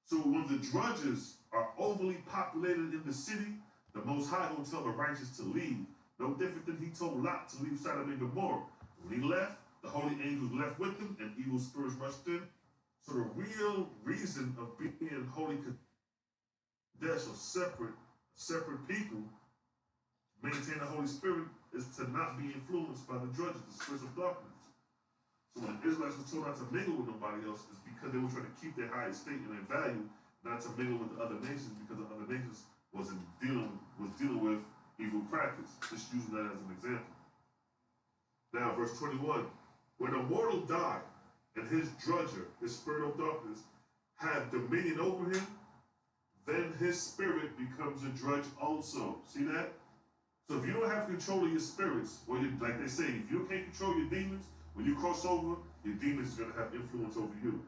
So when the drudges are overly populated in the city, the Most High gonna tell the righteous to leave. No different than he told Lot to leave Sodom and Gomorrah. When he left, the holy angels left with him, and evil spirits rushed in. So the real reason of being holy kadesh, or separate people, maintain the Holy Spirit, is to not be influenced by the drudges, the spirits of darkness. So when the Israelites were told not to mingle with nobody else, it's because they were trying to keep their high estate and their value, not to mingle with the other nations, because the other nations was dealing with evil practice. Just using that as an example. Now, verse 21. When a mortal died, and his drudger, his spirit of darkness, had dominion over him, then his spirit becomes a drudge also. See that? So if you don't have control of your spirits, or like they say, if you can't control your demons, when you cross over, your demons are going to have influence over you.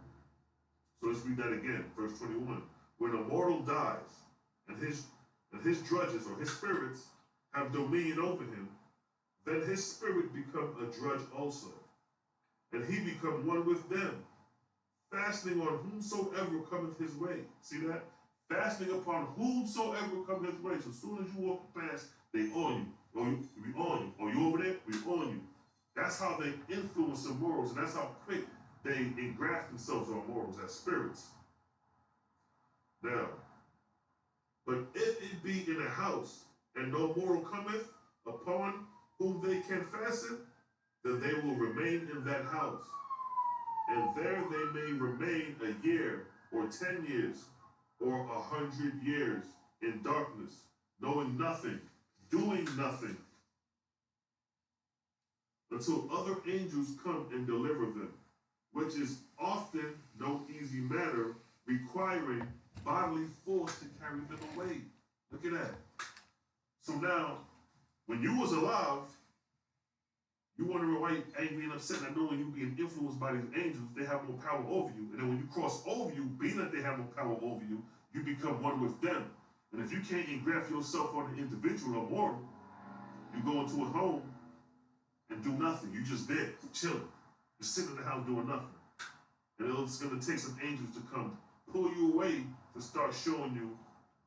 So let's read that again, verse 21. When a mortal dies, and his drudges, or his spirits, have dominion over him, then his spirit become a drudge also, and he become one with them, fastening on whomsoever cometh his way. See that? Fasting upon whomsoever cometh his way. So as soon as you walk past, they on you. Or we on you. Or you over there, we on you. That's how they influence the morals, and that's how quick they engraft themselves on morals as spirits. Now, but if it be in a house, and no mortal cometh upon whom they can fasten, then they will remain in that house. And there they may remain a year, or 10 years, or 100 years in darkness, knowing nothing, doing nothing, until other angels come and deliver them, which is often no easy matter, requiring bodily force to carry them away. Look at that. So now, when you was alive, you wondering why you're angry and upset, not knowing you being influenced by these angels, they have more power over you. And then when you cross over you, being that they have more power over you, you become one with them. And if you can't engraft yourself on an individual or mortal, you go into a home and do nothing. You just there, chilling. You're sitting in the house doing nothing. And it's going to take some angels to come pull you away to start showing you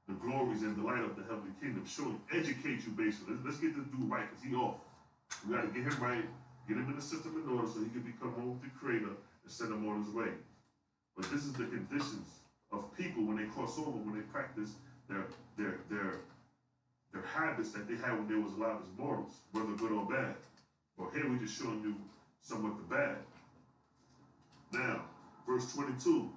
the glories and the light of the heavenly kingdom. Showing, educate you basically. Let's get this dude right, because he off. We got to get him right, get him in the system in order so he can become one with the Creator and send him on his way. But this is the conditions of people when they cross over, when they practice their habits that they had when they was alive as mortals, whether good or bad. But here we're just showing you somewhat the bad. Now, verse 22.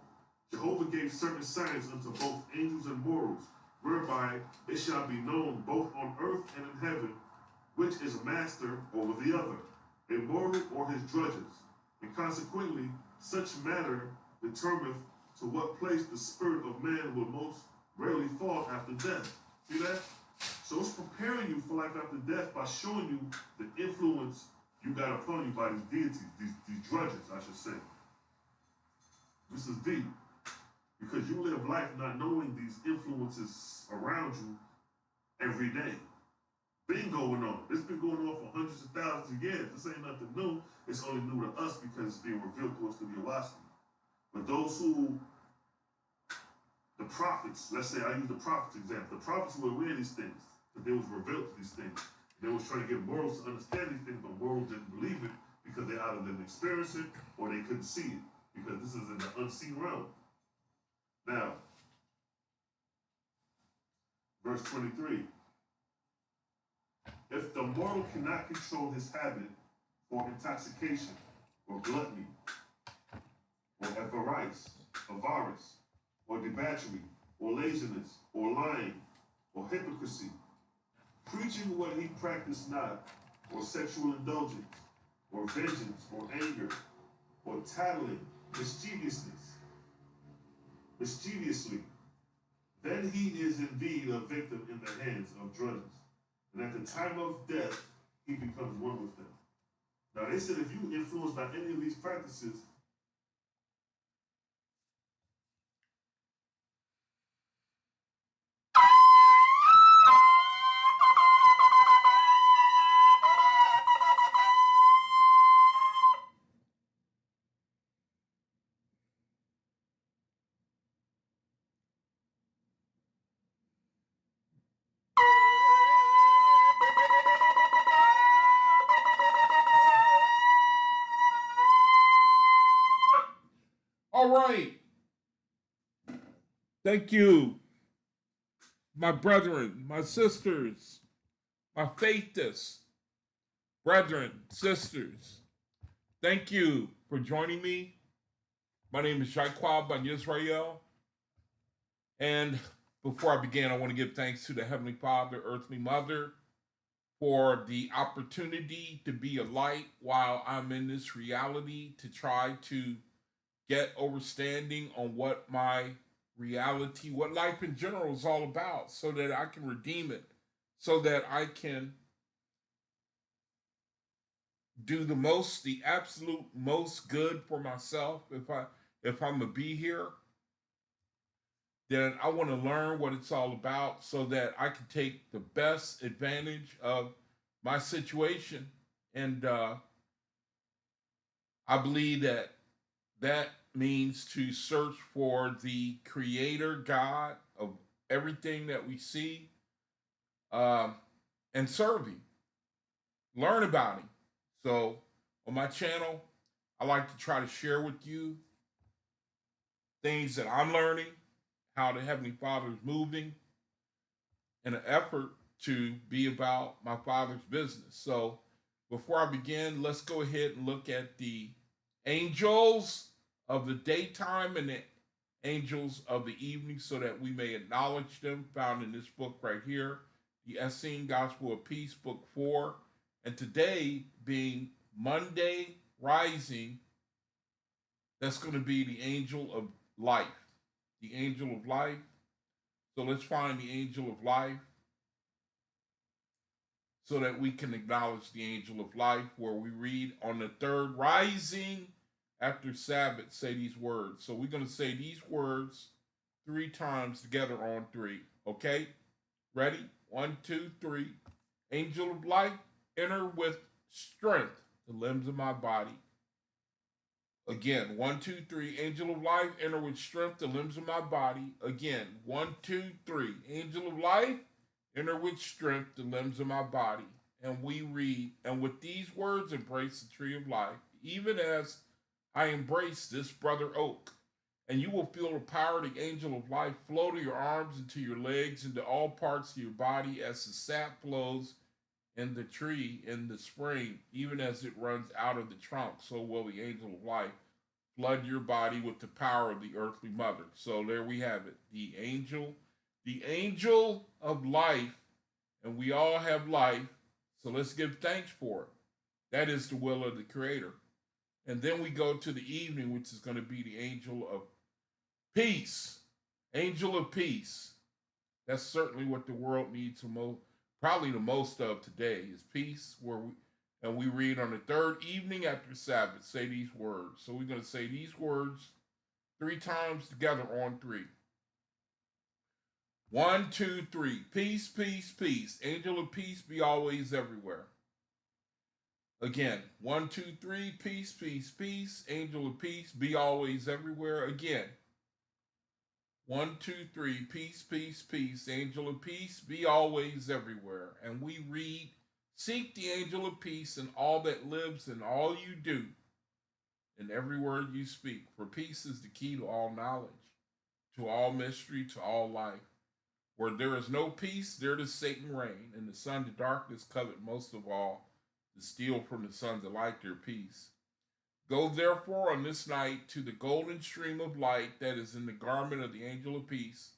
Jehovah gave certain signs unto both angels and mortals, whereby it shall be known both on earth and in heaven, which is master over the other, a mortal or his drudges. And consequently, such matter determineth to what place the spirit of man will most rarely fall after death. See that? So it's preparing you for life after death by showing you the influence you got upon you by these deities, these drudges, I should say. This is deep. Because you live life not knowing these influences around you every day. Been going on. It's been going on for hundreds of thousands of years. This ain't nothing new. It's only new to us because it's being revealed to us through the Oahspe. But those who, the prophets, let's say I use the prophets example. The prophets were aware of these things, but they was revealed to these things. They was trying to get morals to understand these things, but morals didn't believe it because they either didn't experience it or they couldn't see it, because this is in the unseen realm. Now, verse 23. If the mortal cannot control his habit for intoxication or gluttony or avarice, or debauchery, or laziness, or lying, or hypocrisy, preaching what he practiced not, or sexual indulgence, or vengeance, or anger, or tattling, mischievously, then he is indeed a victim in the hands of drudges. And at the time of death, he becomes one with them. Now, they said if you influenced by any of these practices, right. Thank you, my brethren, my sisters, my faithists, brethren, sisters. Thank you for joining me. My name is Jaquab Ben Yisrael. And before I begin, I want to give thanks to the Heavenly Father, Earthly Mother, for the opportunity to be a light while I'm in this reality to try to get overstanding on what my reality, what life in general is all about, so that I can redeem it, so that I can do the absolute most good for myself. If I'm gonna be here, then I want to learn what it's all about so that I can take the best advantage of my situation. And I believe that that means to search for the creator God of everything that we see, um, and serve him, learn about him. So on my channel, I like to try to share with you things that I'm learning, how the Heavenly Father is moving, in an effort to be about my Father's business. So before I begin, let's go ahead and look at the angels of the daytime and the angels of the evening so that we may acknowledge them, found in this book right here, the Essene Gospel of Peace, Book 4. And today, being Monday Rising, that's going to be the angel of life. The angel of life. So let's find the angel of life so that we can acknowledge the angel of life, where we read, on the third rising after Sabbath, say these words. So we're going to say these words 3 times together on 3. Okay? Ready? 1, 2, 3. Angel of life, enter with strength the limbs of my body. Again, 1, 2, 3. Angel of life, enter with strength the limbs of my body. Again, 1, 2, 3. Angel of life, enter with strength the limbs of my body. And we read, and with these words embrace the tree of life, even as I embrace this brother oak. And you will feel the power of the angel of life flow to your arms, into your legs, into all parts of your body as the sap flows in the tree in the spring, even as it runs out of the trunk. So will the angel of life flood your body with the power of the earthly mother. So there we have it. The angel of life, and we all have life. So let's give thanks for it. That is the will of the Creator. And then we go to the evening, which is going to be the angel of peace. Angel of peace. That's certainly what the world needs the most, probably the most of today, is peace. And we read, on the third evening after Sabbath, say these words. So we're going to say these words 3 times together on 3. 1, 2, 3. Peace, peace, peace. Angel of peace be always everywhere. Again, 1, 2, 3. Peace, peace, peace. Angel of peace be always everywhere. Again, 1, 2, 3. Peace, peace, peace. Angel of peace be always everywhere. And we read, seek the angel of peace in all that lives and all you do, in every word you speak. For peace is the key to all knowledge, to all mystery, to all life. Where there is no peace, there does Satan reign, and the son of darkness covet most of all to steal from the sons of light their peace. Go therefore on this night to the golden stream of light that is in the garment of the angel of peace.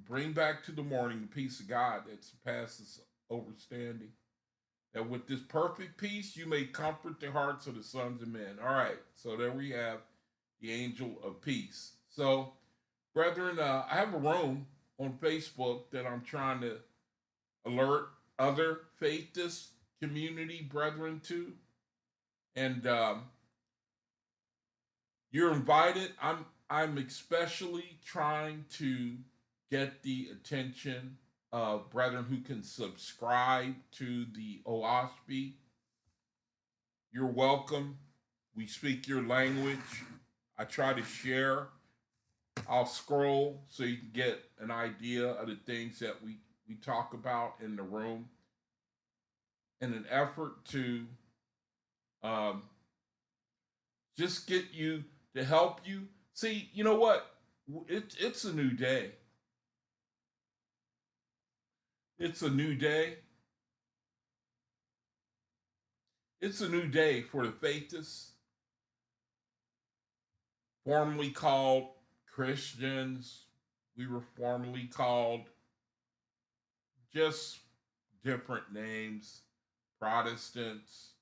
Bring back to the morning the peace of God that surpasses understanding. That with this perfect peace you may comfort the hearts of the sons of men. All right, so there we have the angel of peace. So, brethren, I have a room on Facebook that I'm trying to alert other Faithist community brethren to. And you're invited. I'm especially trying to get the attention of brethren who can subscribe to the Oahspe. You're welcome. We speak your language. I try to share. I'll scroll so you can get an idea of the things that we talk about in the room in an effort to um, just get you, to help you See, you know what? It's a new day. It's a new day. It's a new day for the Faithists, formerly called Christians. We were formerly called just different names: Protestants,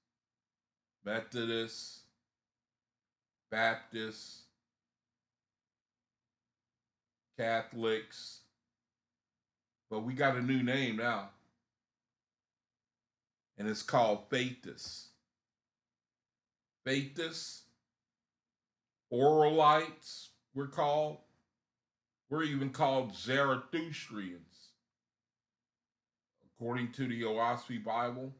Methodists, Baptists, Catholics. But we got a new name now, and it's called Faithists. Faithists, Oralites, we're called. We're even called Zarathustrians, according to the Oahspe Bible.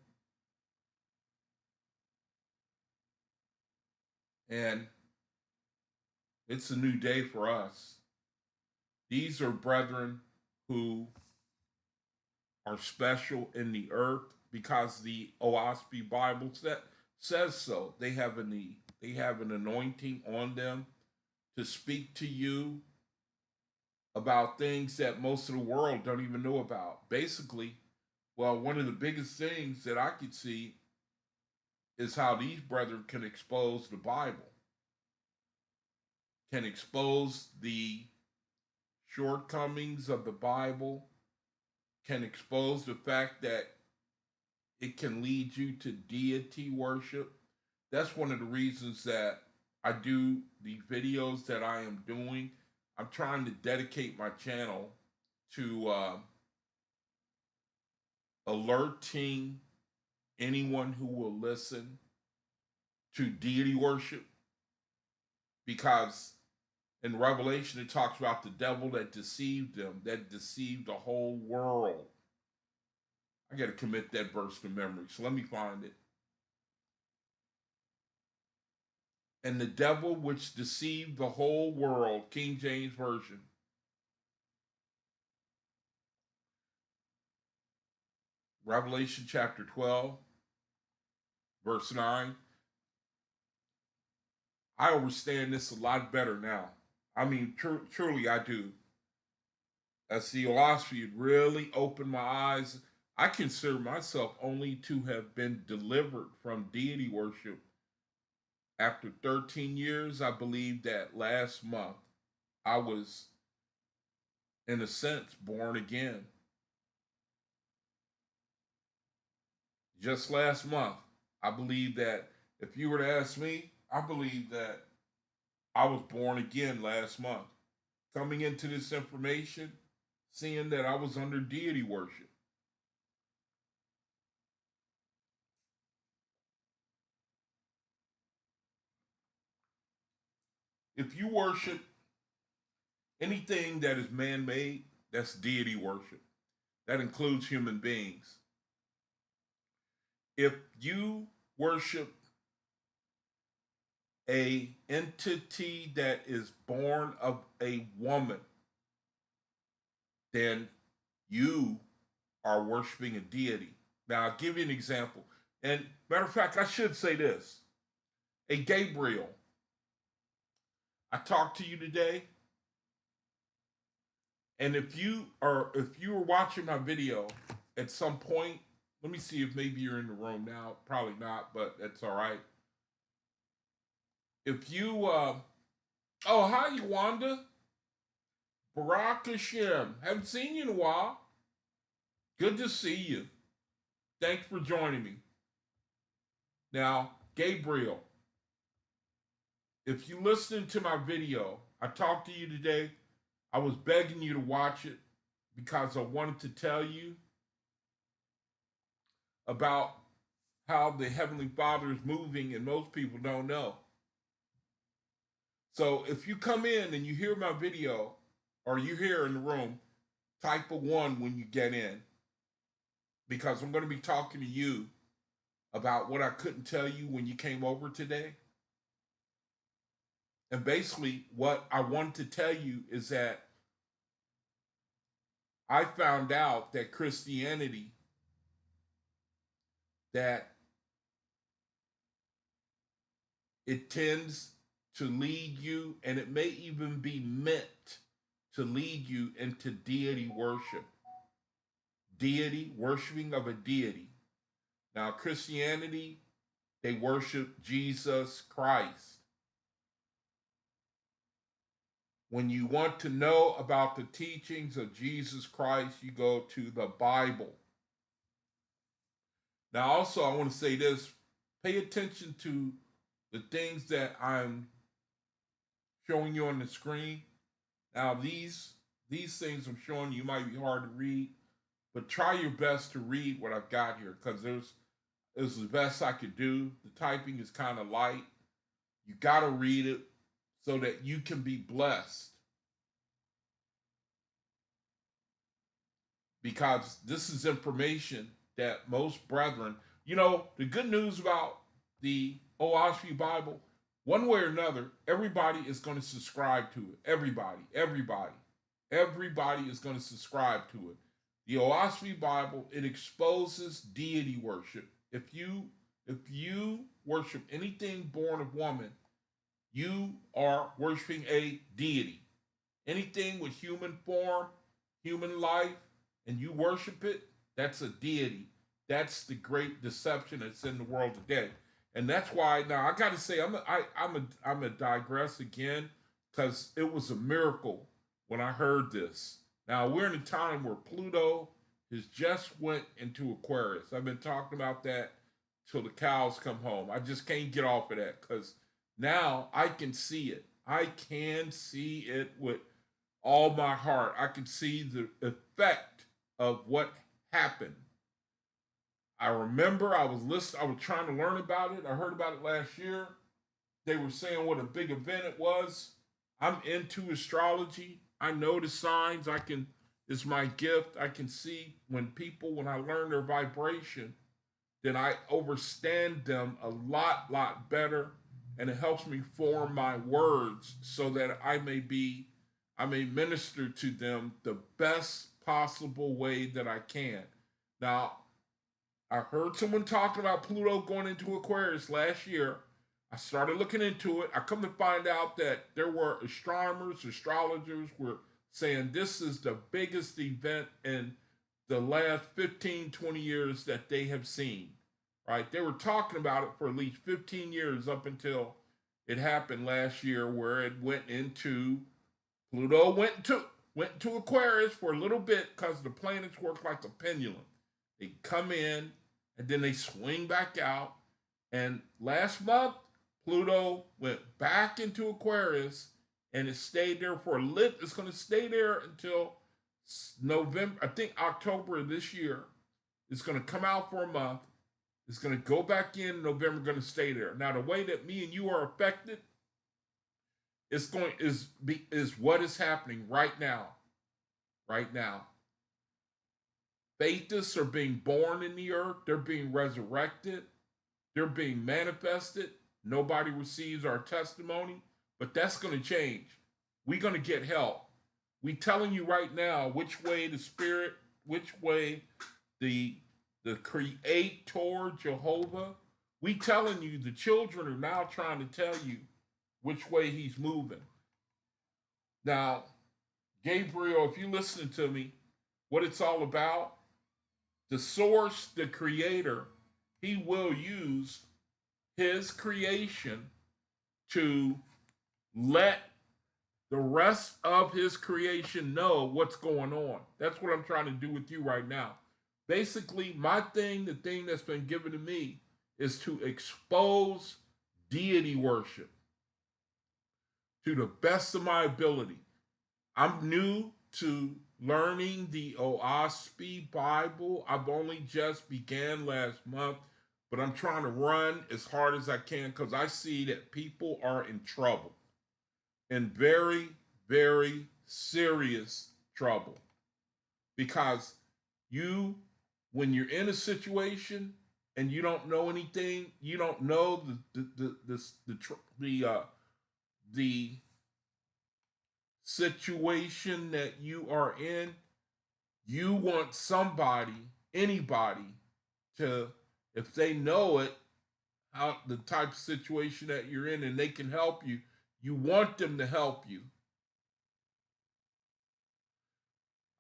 And it's a new day for us. These are brethren who are special in the earth because the Oahspe Bible says so. They have an anointing on them to speak to you about things that most of the world don't even know about. Basically, well, one of the biggest things that I could see is how these brethren can expose the Bible, can expose the shortcomings of the Bible, can expose the fact that it can lead you to deity worship. That's one of the reasons that I do the videos that I am doing. I'm trying to dedicate my channel to alerting anyone who will listen to deity worship, because in Revelation it talks about the devil that deceived them, that deceived the whole world. I got to commit that verse to memory, so let me find it. And the devil which deceived the whole world, King James Version. Revelation chapter 12, verse 9. I understand this a lot better now. I mean, truly I do. As the Oahspe really opened my eyes, I consider myself only to have been delivered from deity worship after 13 years. I believe that last month I was, in a sense, born again. Just last month, I believe that if you were to ask me, I believe that I was born again last month. Coming into this information, seeing that I was under deity worship. If you worship anything that is man made, that's deity worship. That includes human beings. If you worship a entity that is born of a woman, then you are worshiping a deity. Now, I'll give you an example. And matter of fact, I should say this. A Gabriel, I talked to you today, and if you were watching my video at some point, let me see if maybe you're in the room now. Probably not, but that's all right. If you oh, hi, Wanda. Barak Hashem. Haven't seen you in a while. Good to see you. Thanks for joining me. Now, Gabriel, if you listened to my video, I talked to you today. I was begging you to watch it because I wanted to tell you about how the Heavenly Father is moving, and most people don't know. So if you come in and you hear my video, or you're here in the room, type a 1 when you get in, because I'm going to be talking to you about what I couldn't tell you when you came over today. And basically, what I want to tell you is that I found out that Christianity, that it tends to lead you, and it may even be meant to lead you into deity worship. Deity, worshiping of a deity. Now, Christianity, they worship Jesus Christ. When you want to know about the teachings of Jesus Christ, you go to the Bible. Now, also, I want to say this. Pay attention to the things that I'm showing you on the screen. Now, these things I'm showing you might be hard to read, but try your best to read what I've got here, because it's the best I could do. The typing is kind of light. You got to read it so that you can be blessed. Because this is information that most brethren, the good news about the Oahspe Bible, one way or another, everybody is going to subscribe to it. Everybody is going to subscribe to it. The Oahspe Bible, it exposes deity worship. If you worship anything born of woman, you are worshiping a deity. Anything with human form, human life, and you worship it, that's a deity. That's the great deception that's in the world today. And that's why, now I got to say, I'm a digress again, because it was a miracle when I heard this. Now, we're in a time where Pluto has just went into Aquarius. I've been talking about that till the cows come home. I just can't get off of that, because now I can see it. I can see it with all my heart. I can see the effect of what happened. I remember I was trying to learn about it. I heard about it last year. They were saying what a big event it was. I'm into astrology. I know the signs. It's my gift. I can see when I learn their vibration, then I understand them a lot better, and it helps me form my words so that I may minister to them the best possible way that I can. Now, I heard someone talking about Pluto going into Aquarius last year. I started looking into it. I come to find out that there were astronomers, astrologers were saying this is the biggest event in the last 15, 20 years that they have seen, right? They were talking about it for at least 15 years up until it happened last year, where it Pluto went to Aquarius for a little bit, because the planets work like a pendulum. They come in and then they swing back out. And last month, Pluto went back into Aquarius, and it stayed there for it's going to stay there until November, I think October of this year. It's going to come out for a month. It's going to go back in November, going to stay there. Now, the way that me and you are affected is what is happening right now. Right now. Faithists are being born in the earth. They're being resurrected. They're being manifested. Nobody receives our testimony, but that's going to change. We're going to get help. We telling you right now which way the Spirit, which way the Creator Jehovah. We telling you, the children are now trying to tell you which way He's moving. Now, Gabriel, if you're listening to me, what it's all about, the source, the Creator, He will use His creation to let the rest of His creation know what's going on. That's what I'm trying to do with you right now. Basically, the thing that's been given to me is to expose deity worship to the best of my ability. I'm new to learning the Oahspe Bible. I've only just began last month, but I'm trying to run as hard as I can, because I see that people are in trouble, in very, very serious trouble. Because when you're in a situation and you don't know anything, you don't know the situation that you are in, you want anybody to, if they know it, how the type of situation that you're in, and they can help you, You want them to help you.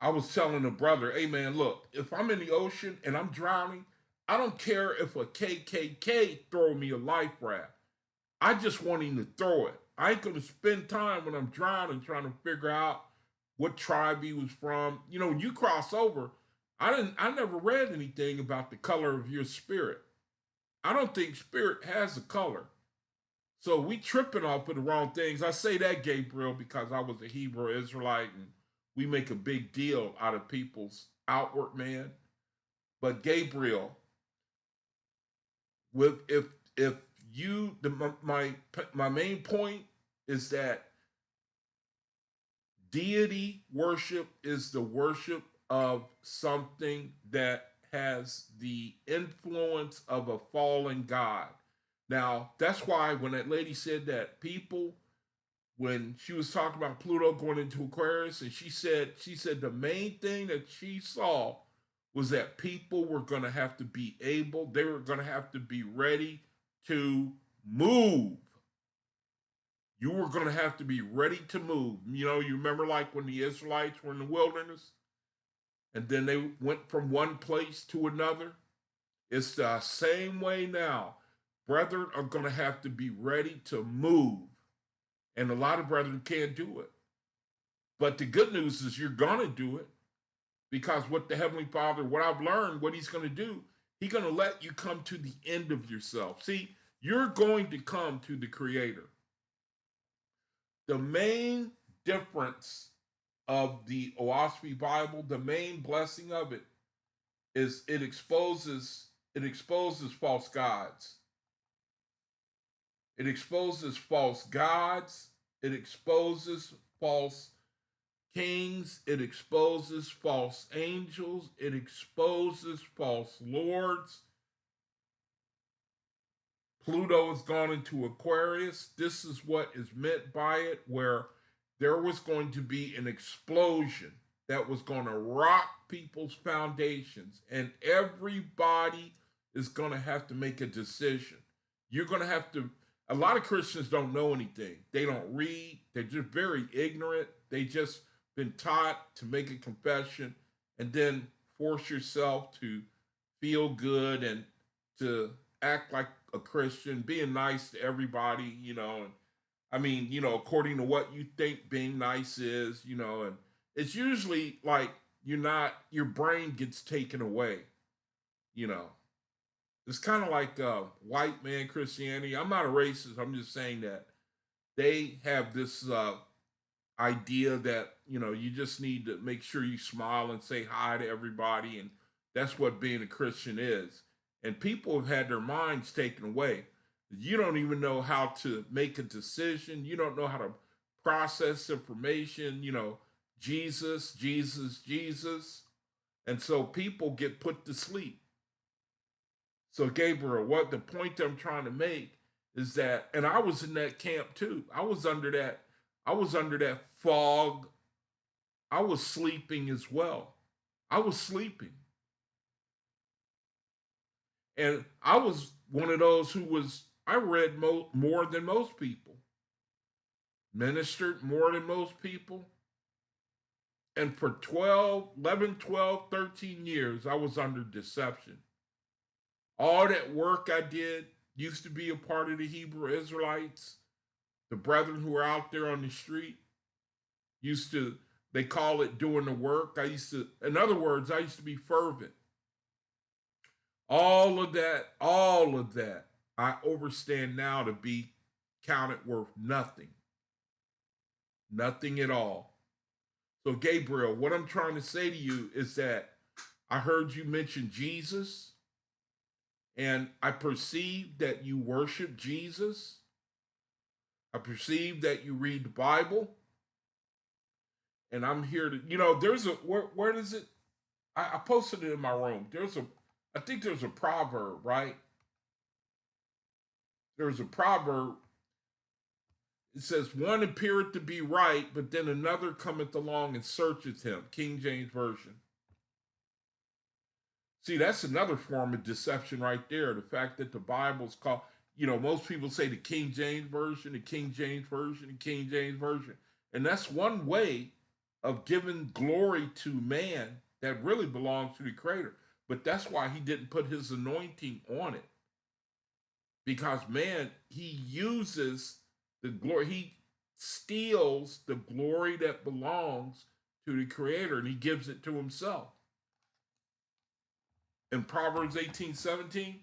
I was telling a brother, hey man, look, if I'm in the ocean and I'm drowning, I don't care if a KKK throw me a life raft. I just want him to throw it. I ain't gonna spend time when I'm drowning trying to figure out what tribe he was from. You know, when you cross over, I never read anything about the color of your spirit. I don't think spirit has a color. So we tripping off of the wrong things. I say that, Gabriel, because I was a Hebrew Israelite and we make a big deal out of people's outward man. But Gabriel, with if you my main point is that deity worship is the worship of something that has the influence of a fallen god. Now, that's why when that lady said that people, when she was talking about Pluto going into Aquarius, and she said the main thing that she saw was that people were going to have to be able, they were going to have to be ready to move. You were going to have to be ready to move. You know, you remember like when the Israelites were in the wilderness and then they went from one place to another? It's the same way now. Brethren are going to have to be ready to move. And a lot of brethren can't do it. But the good news is you're going to do it because what the Heavenly Father, what I've learned, what He's going to do, He's going to let you come to the end of yourself. See, you're going to come to the Creator. The main difference of the Oahspe Bible, the main blessing of it is it exposes false gods. It exposes false gods. It exposes false kings. It exposes false angels. It exposes false lords. Pluto has gone into Aquarius. This is what is meant by it, where there was going to be an explosion that was going to rock people's foundations, and everybody is going to have to make a decision. You're going to have to. A lot of Christians don't know anything. They don't read. They're just very ignorant. They just been taught to make a confession and then force yourself to feel good and to act like a Christian, being nice to everybody, you know. And I mean, you know, according to what you think being nice is, you know, and it's usually like your brain gets taken away, you know. It's kind of like white man Christianity. I'm not a racist. I'm just saying that they have this idea that, you know, you just need to make sure you smile and say hi to everybody. And that's what being a Christian is. And people have had their minds taken away. You don't even know how to make a decision. You don't know how to process information, you know, Jesus, Jesus, Jesus. And so people get put to sleep. So Gabriel, what the point I'm trying to make is that, and I was in that camp too. I was under that fog. I was sleeping as well. I was sleeping. And I was one of those I read more than most people, ministered more than most people. And for 11, 12, 13 years, I was under deception. All that work I did, used to be a part of the Hebrew Israelites, the brethren who were out there on the street, they call it doing the work. In other words, I used to be fervent. All of that, I overstand now to be counted worth nothing. Nothing at all. So, Gabriel, what I'm trying to say to you is that I heard you mention Jesus, and I perceive that you worship Jesus. I perceive that you read the Bible. And I'm here to, you know, where does it? I posted it in my room. I think there's a proverb, right? There's a proverb. It says, one appeareth to be right, but then another cometh along and searcheth him. King James Version. See, that's another form of deception right there. The fact that the Bible's called, most people say the King James Version, the King James Version, the King James Version. And that's one way of giving glory to man that really belongs to the Creator. But that's why he didn't put his anointing on it. Because man, he uses the glory, he steals the glory that belongs to the Creator and he gives it to himself. In Proverbs 18:17,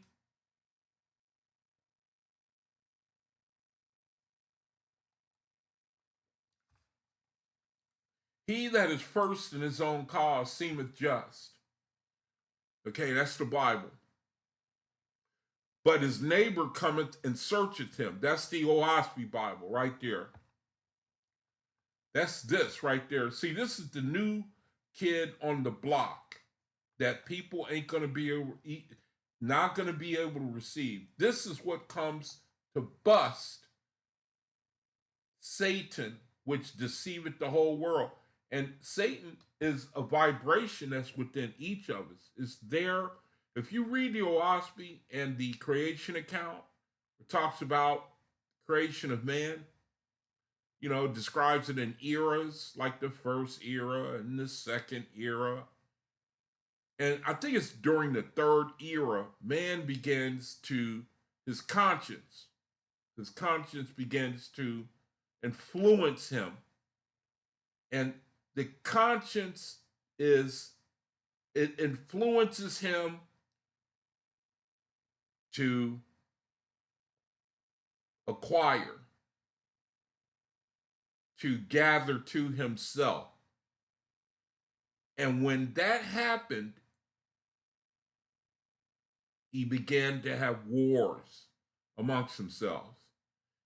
he that is first in his own cause seemeth just. Okay, that's the Bible. But his neighbor cometh and searcheth him. That's the Oahspe Bible right there. That's this right there. See, this is the new kid on the block that people ain't going to be able to eat, not going to be able to receive. This is what comes to bust Satan, which deceiveth the whole world. And Satan is a vibration that's within each of us. It's there. If you read the Oahspe and the creation account, it talks about creation of man, describes it in eras, like the first era and the second era. And I think it's during the third era, man begins to, his conscience begins to influence him. And the conscience it influences him to acquire, to gather to himself. And when that happened, he began to have wars amongst themselves.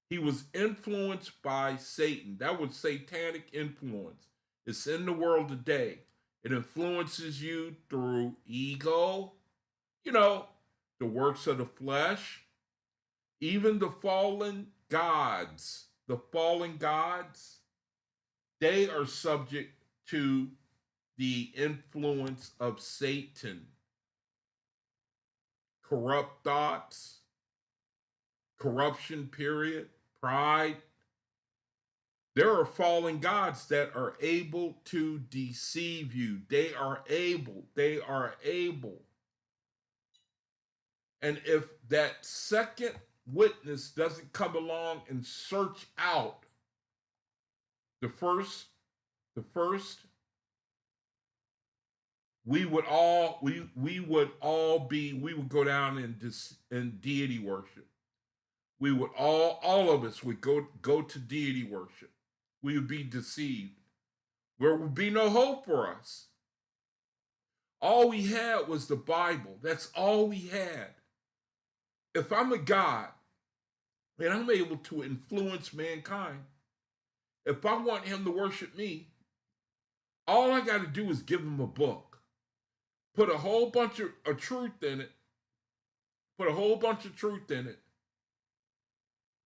He was influenced by Satan. That was satanic influence. It's in the world today. It influences you through ego, the works of the flesh, even the fallen gods. The fallen gods, they are subject to the influence of Satan. Corrupt thoughts, corruption, period, pride. There are fallen gods that are able to deceive you. They are able. And if that second witness doesn't come along and search out the first, we would go down in deity worship. We would all of us would go to deity worship. We would be deceived. There would be no hope for us. All we had was the Bible. That's all we had. If I'm a God and I'm able to influence mankind, if I want him to worship me, all I got to do is give him a book, put a whole bunch of truth in it,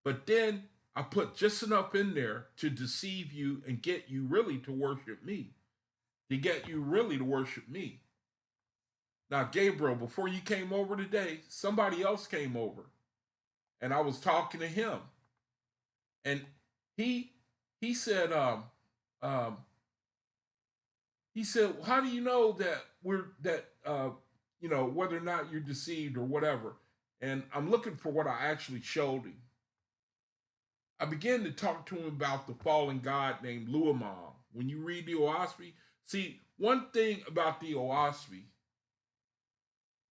but then I put just enough in there to deceive you and get you really to worship me. Now, Gabriel, before you came over today, somebody else came over, and I was talking to him, and he said, how do you know that whether or not you're deceived or whatever? And I'm looking for what I actually showed him. I began to talk to him about the fallen god named Luamon. When you read the Oahspe, see, one thing about the Oahspe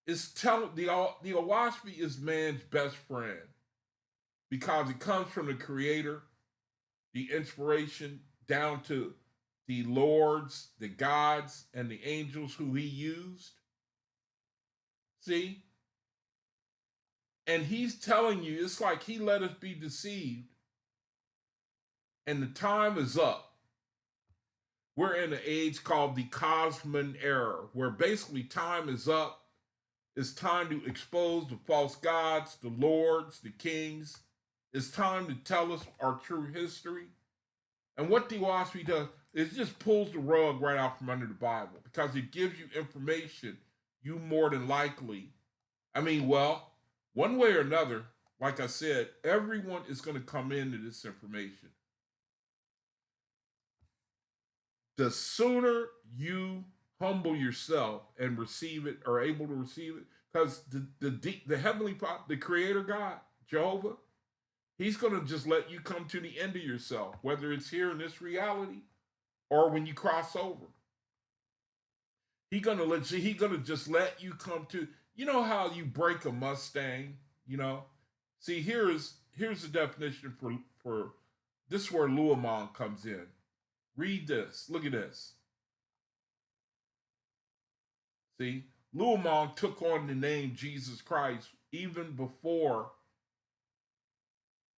is the Oahspe is man's best friend because it comes from the Creator, the inspiration down to the lords, the gods, and the angels who he used. See? And he's telling you, it's like he let us be deceived. And the time is up. We're in an age called the Cosman era, where basically time is up. It's time to expose the false gods, the lords, the kings. It's time to tell us our true history. And what the Oahspe does is just pulls the rug right out from under the Bible because it gives you information you more than likely, one way or another, like I said, everyone is going to come into this information. The sooner you humble yourself and receive it, or able to receive it, because the heavenly Father, the Creator God, Jehovah, He's going to just let you come to the end of yourself, whether it's here in this reality or when you cross over. He gonna just let you come to. You know how you break a Mustang. You know, see here's the definition for this is where Luamon comes in. Read this. Look at this. See, Luamon took on the name Jesus Christ even before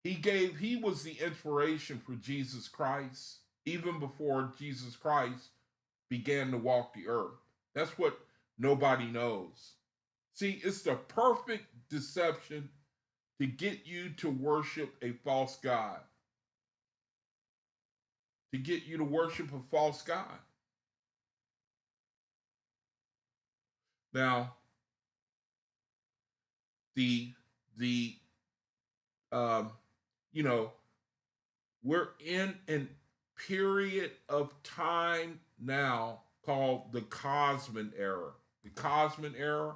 he was the inspiration for Jesus Christ even before Jesus Christ began to walk the earth. That's what nobody knows. See, it's the perfect deception to get you to worship a false God. To get you to worship a false God. Now, the you know, we're in a period of time now called the Cosmic era. The Cosmic era,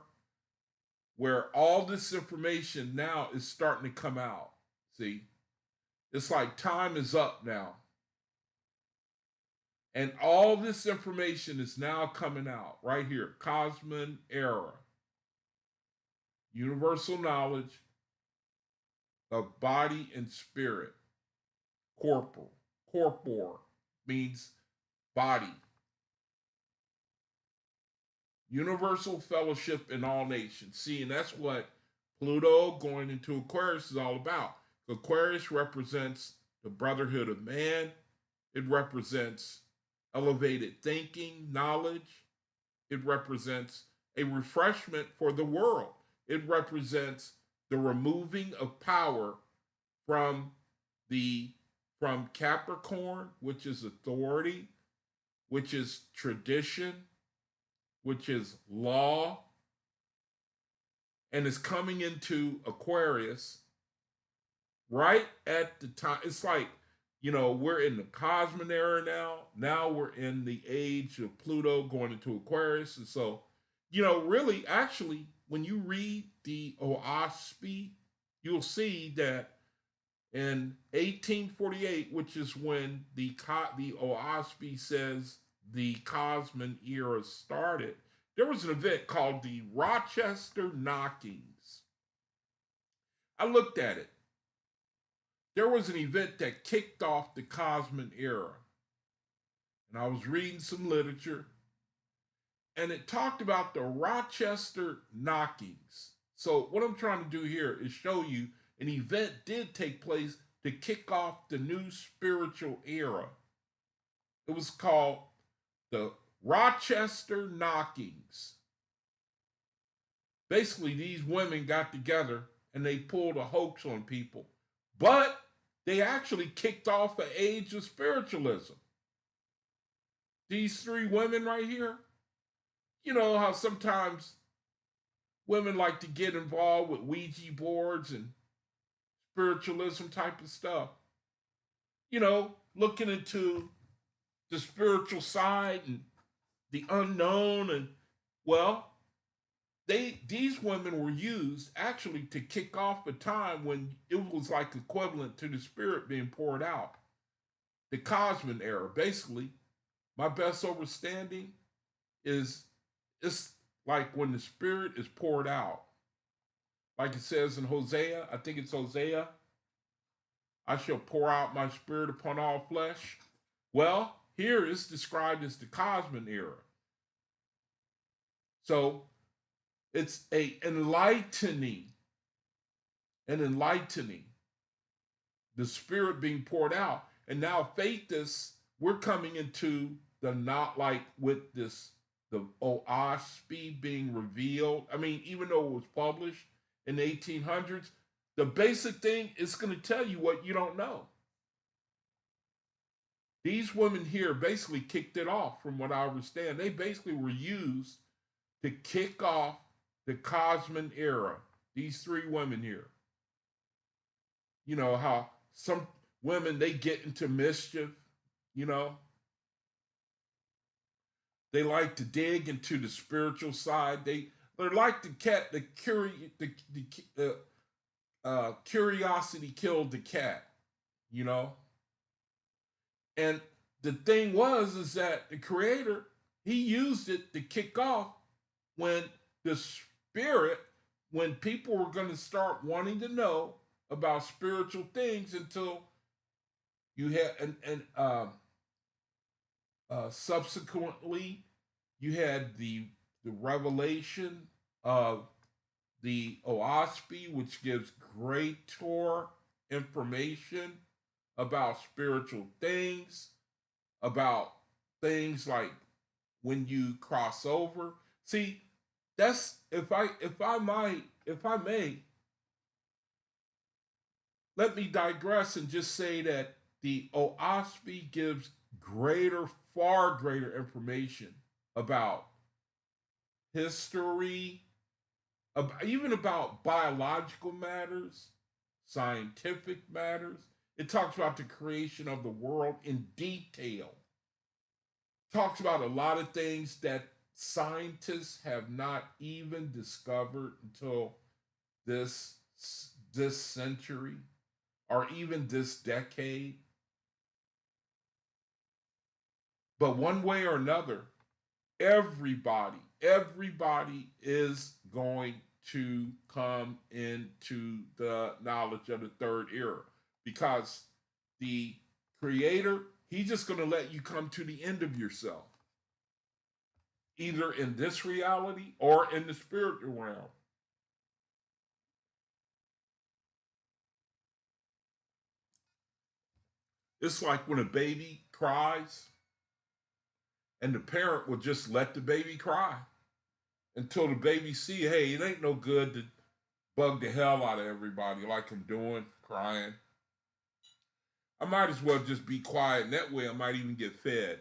where all this information now is starting to come out. See, it's like time is up now. And all this information is now coming out right here. Cosmic era. Universal knowledge of body and spirit. Corporal. Corpor means body. Universal fellowship in all nations. See, and that's what Pluto going into Aquarius is all about. Aquarius represents the brotherhood of man. It represents elevated thinking, knowledge. It represents a refreshment for the world. It represents the removing of power from Capricorn, which is authority, which is tradition, which is law, and is coming into Aquarius right at the time. It's like, we're in the Cosmic era now. Now we're in the age of Pluto going into Aquarius. And so, really, actually, when you read the Oahspe, you'll see that in 1848, which is when the Oahspe says the Cosmic era started, there was an event called the Rochester Knockings. I looked at it. There was an event that kicked off the Cosmic era. And I was reading some literature, and it talked about the Rochester Knockings. So what I'm trying to do here is show you an event did take place to kick off the new spiritual era. It was called the Rochester Knockings. Basically, these women got together and they pulled a hoax on people. But they actually kicked off an age of spiritualism. These three women right here, you know how sometimes women like to get involved with Ouija boards and spiritualism type of stuff. Looking into the spiritual side and the unknown, and well, these women were used actually to kick off a time when it was like equivalent to the spirit being poured out. The Cosmic era. Basically, my best understanding is it's like when the spirit is poured out. Like it says in Hosea, I think it's Hosea, I shall pour out my spirit upon all flesh. Well, here it's described as the Cosmic era. So it's an enlightening, the spirit being poured out. And now Faithists, we're coming into the not like with this, the Oahspe being revealed. I mean, even though it was published in the 1800s, the basic thing is going to tell you what you don't know. These women here basically kicked it off, from what I understand. They basically were used to kick off the Cosmic era. These three women here. You know, how some women, they get into mischief, you know, they like to dig into the spiritual side. They're like the cat, curiosity killed the cat, you know. And the thing was is that the creator, he used it to kick off when the spirit, when people were going to start wanting to know about spiritual things until you had and subsequently you had the revelation of the Oahspe, which gives greater information about spiritual things, about things like when you cross over. See, that's if I may, let me digress and just say that the Oahspe gives greater, far greater information about history, even about biological matters, scientific matters. It talks about the creation of the world in detail. Talks about a lot of things that scientists have not even discovered until this this century or even this decade. But one way or another, everybody is going to come into the knowledge of the third era because the creator, he's just going to let you come to the end of yourself, either in this reality or in the spiritual realm. It's like when a baby cries and the parent will just let the baby cry until the baby see, hey, it ain't no good to bug the hell out of everybody like I'm doing, crying. I might as well just be quiet, and that way I might even get fed.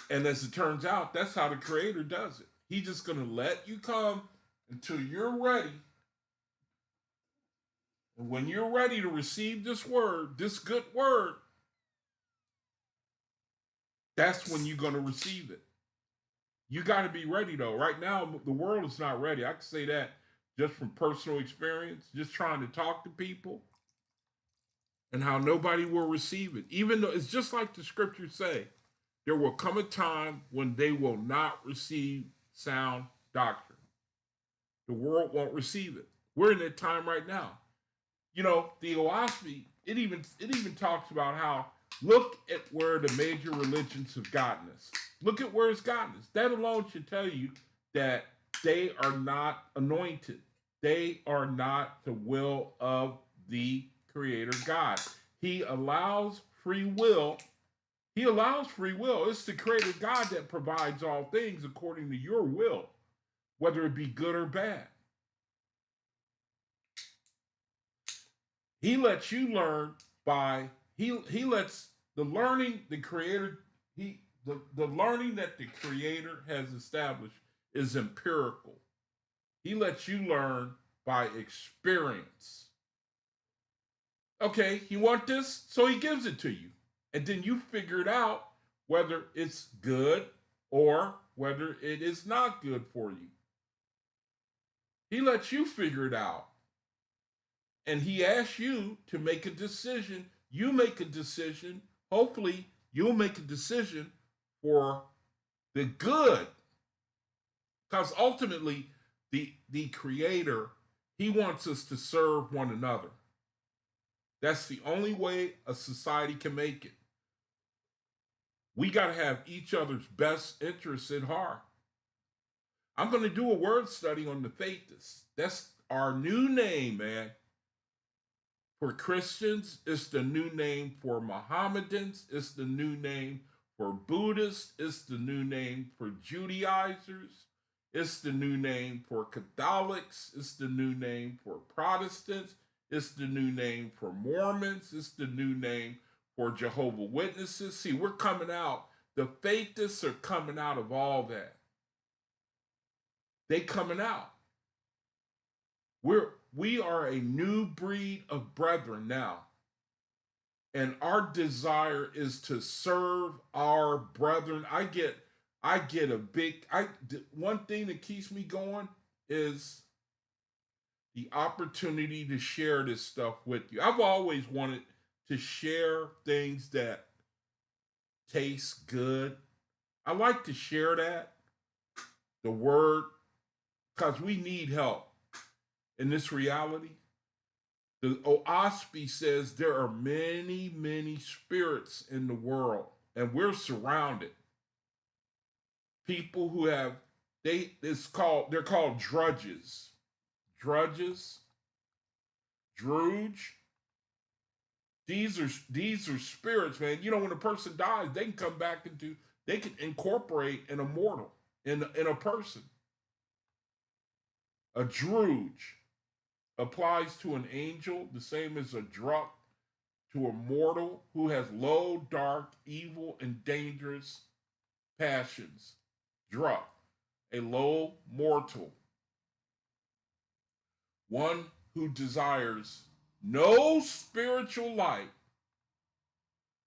And as it turns out, that's how the creator does it. He's just going to let you come until you're ready. And when you're ready to receive this word, this good word, that's when you're going to receive it. You got to be ready, though. Right now, the world is not ready. I can say that just from personal experience, just trying to talk to people and how nobody will receive it. Even though it's just like the scriptures say, there will come a time when they will not receive sound doctrine. The world won't receive it. We're in that time right now. You know, the Oahspe, it even talks about how look at where the major religions have gotten us. Look at where it's gotten us. That alone should tell you that they are not anointed. They are not the will of the Creator God. He allows free will. He allows free will. It's the Creator God that provides all things according to your will, whether it be good or bad. He lets you learn by he lets the learning the creator the learning that the creator has established is empirical. He lets you learn by experience. Okay, you want this, so he gives it to you. And then you figure it out whether it's good or whether it is not good for you. He lets you figure it out. And he asks you to make a decision. You make a decision. Hopefully, you'll make a decision for the good. Because ultimately, the creator, he wants us to serve one another. That's the only way a society can make it. We got to have each other's best interests at heart. I'm going to do a word study on the Faithists. That's our new name, man. For Christians, it's the new name for Mohammedans, it's the new name for Buddhists, it's the new name for Judaizers, it's the new name for Catholics, it's the new name for Protestants, it's the new name for Mormons, it's the new name for Jehovah's Witnesses. See, we're coming out. The Faithists are coming out of all that. They coming out. we are a new breed of brethren now. And our desire is to serve our brethren. I get a big one thing that keeps me going is the opportunity to share this stuff with you. I've always wanted to share things that taste good. I like to share that, the word, because we need help in this reality. The Oahspe says there are many, many spirits in the world, and we're surrounded. People who have they're called drudges. Drudges, drudge. These are spirits, man. You know, when a person dies, they can come back into they can incorporate an immortal in a person. A drudge applies to an angel, the same as a druk to a mortal who has low, dark, evil, and dangerous passions. Druk, a low mortal, one who desires no spiritual light,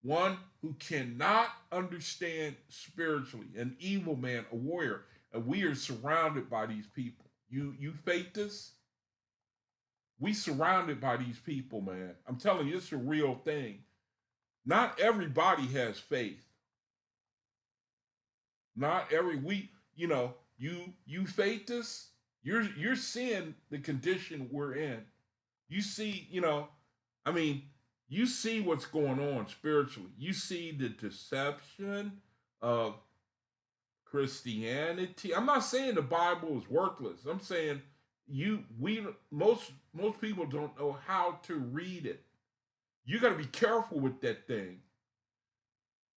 one who cannot understand spiritually, an evil man, a warrior, and we are surrounded by these people. You Faithist? We surrounded by these people, man. I'm telling you, it's a real thing. Not everybody has faith. Not every we, you Faithists, you're seeing the condition we're in. You see, I mean, you see what's going on spiritually. You see the deception of Christianity. I'm not saying the Bible is worthless. I'm saying most people don't know how to read it. You got to be careful with that thing.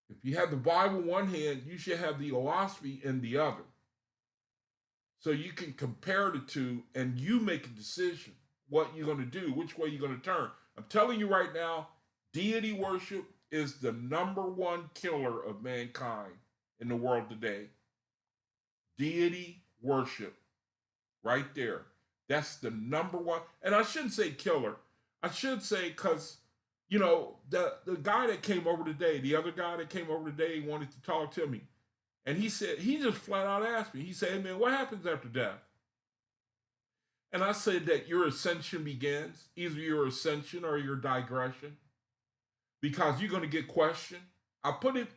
If you have the Bible in one hand, you should have the Oahspe in the other. So you can compare the two and you make a decision what you're going to do, which way you're going to turn. I'm telling you right now, deity worship is the number one killer of mankind in the world today. Deity worship, right there. That's the number one. And I shouldn't say killer. I should say because, the guy that came over today, the other guy that came over today wanted to talk to me. And he just flat out asked me, he said, hey man, what happens after death? And I said that your ascension begins, either your ascension or your digression, because you're going to get questioned. I put it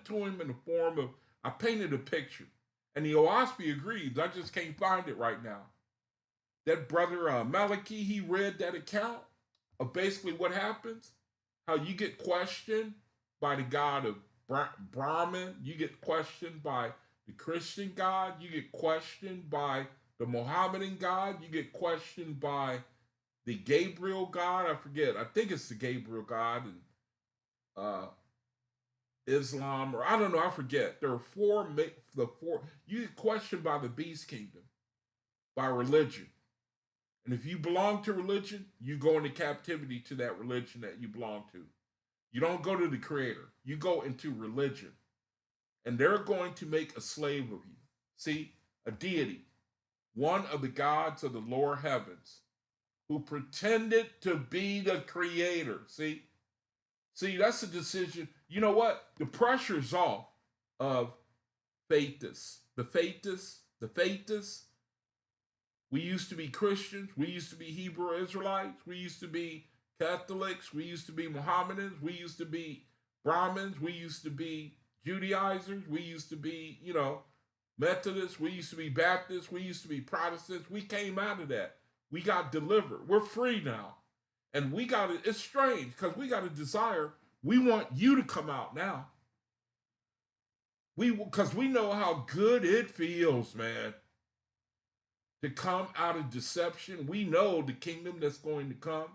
to him in the form of, I painted a picture. And the Oahspe agrees. I just can't find it right now. That brother Malachi, he read that account of basically what happens, how you get questioned by the God of Brahman, you get questioned by the Christian God, you get questioned by the Mohammedan God, you get questioned by the Gabriel God. I forget. I think it's the Gabriel God and Islam, or I don't know. I forget. There are four. You get questioned by the beast kingdom, by religion, and if you belong to religion, you go into captivity to that religion that you belong to. You don't go to the Creator. You go into religion, and they're going to make a slave of you. See, a deity, one of the gods of the lower heavens, who pretended to be the Creator. See, that's a decision. You know what? The pressure's off of Faithists. The Faithists. We used to be Christians. We used to be Hebrew Israelites. We used to be Catholics. We used to be Mohammedans. We used to be Brahmins. We used to be Judaizers. We used to be, Methodists. We used to be Baptists. We used to be Protestants. We came out of that. We got delivered. We're free now. And it's strange because we got a desire. We want you to come out now. Because we know how good it feels, man, to come out of deception. We know the kingdom that's going to come.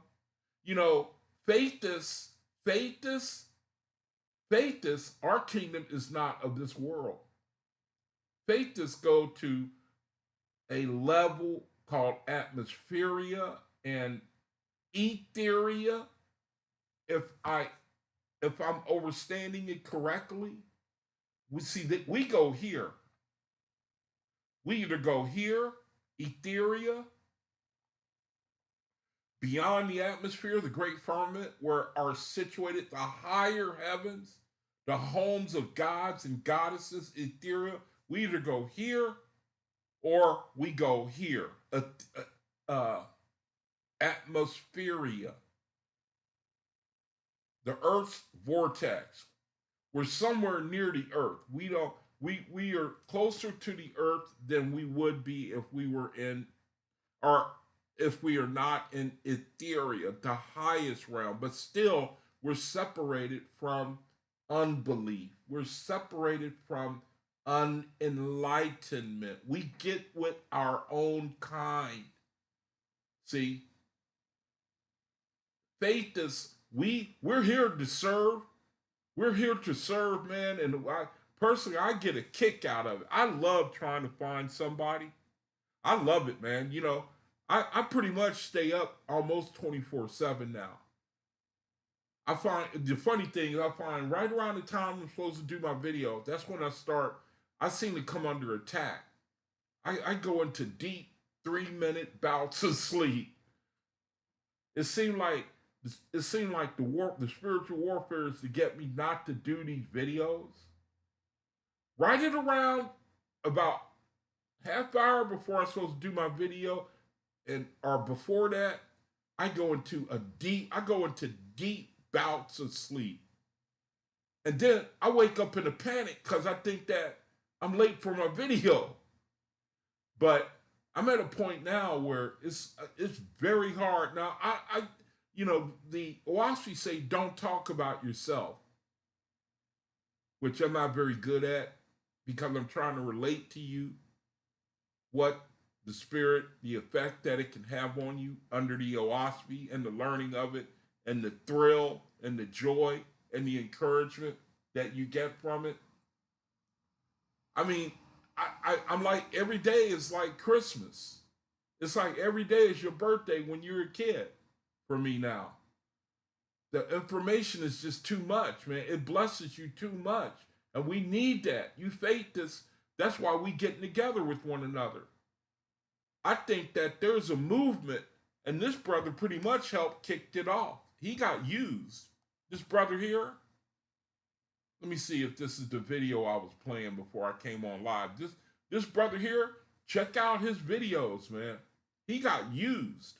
Faithists, our kingdom is not of this world. Faithists go to a level called atmospheria and etheria. If I'm overstanding it correctly, we see that we go here. We either go here, etheria, beyond the atmosphere, the great firmament, where are situated the higher heavens, the homes of gods and goddesses, ethereal. We either go here or we go here. Atmospheria, the Earth's vortex. We're somewhere near the Earth. We are closer to the Earth than we would be if we were in, or if we are not in etheria, the highest realm. But still, we're separated from unbelief. We're separated from unenlightenment. We get with our own kind. See, faith is we're here to serve. We're here to serve, man. And personally, I get a kick out of it. I love trying to find somebody. I love it, man. I pretty much stay up almost 24/7 now. I find the funny thing is I find right around the time I'm supposed to do my video, that's when I seem to come under attack. I go into deep 3-minute bouts of sleep. It seemed like the spiritual warfare is to get me not to do these videos. Right at around about half hour before I'm supposed to do my video, or before that, I go into deep bouts of sleep. And then I wake up in a panic because I think that I'm late for my video. But I'm at a point now where it's very hard. Now the Oahspe say don't talk about yourself, which I'm not very good at because I'm trying to relate to you what the spirit, the effect that it can have on you under the Oahspe and the learning of it and the thrill and the joy and the encouragement that you get from it. I mean, I'm like, every day is like Christmas. It's like every day is your birthday when you're a kid for me now. The information is just too much, man. It blesses you too much. And we need that. You faithists, that's why we getting together with one another. I think that there's a movement, and this brother pretty much helped kick it off. He got used. This brother here, let me see if this is the video I was playing before I came on live. This brother here, check out his videos, man. He got used.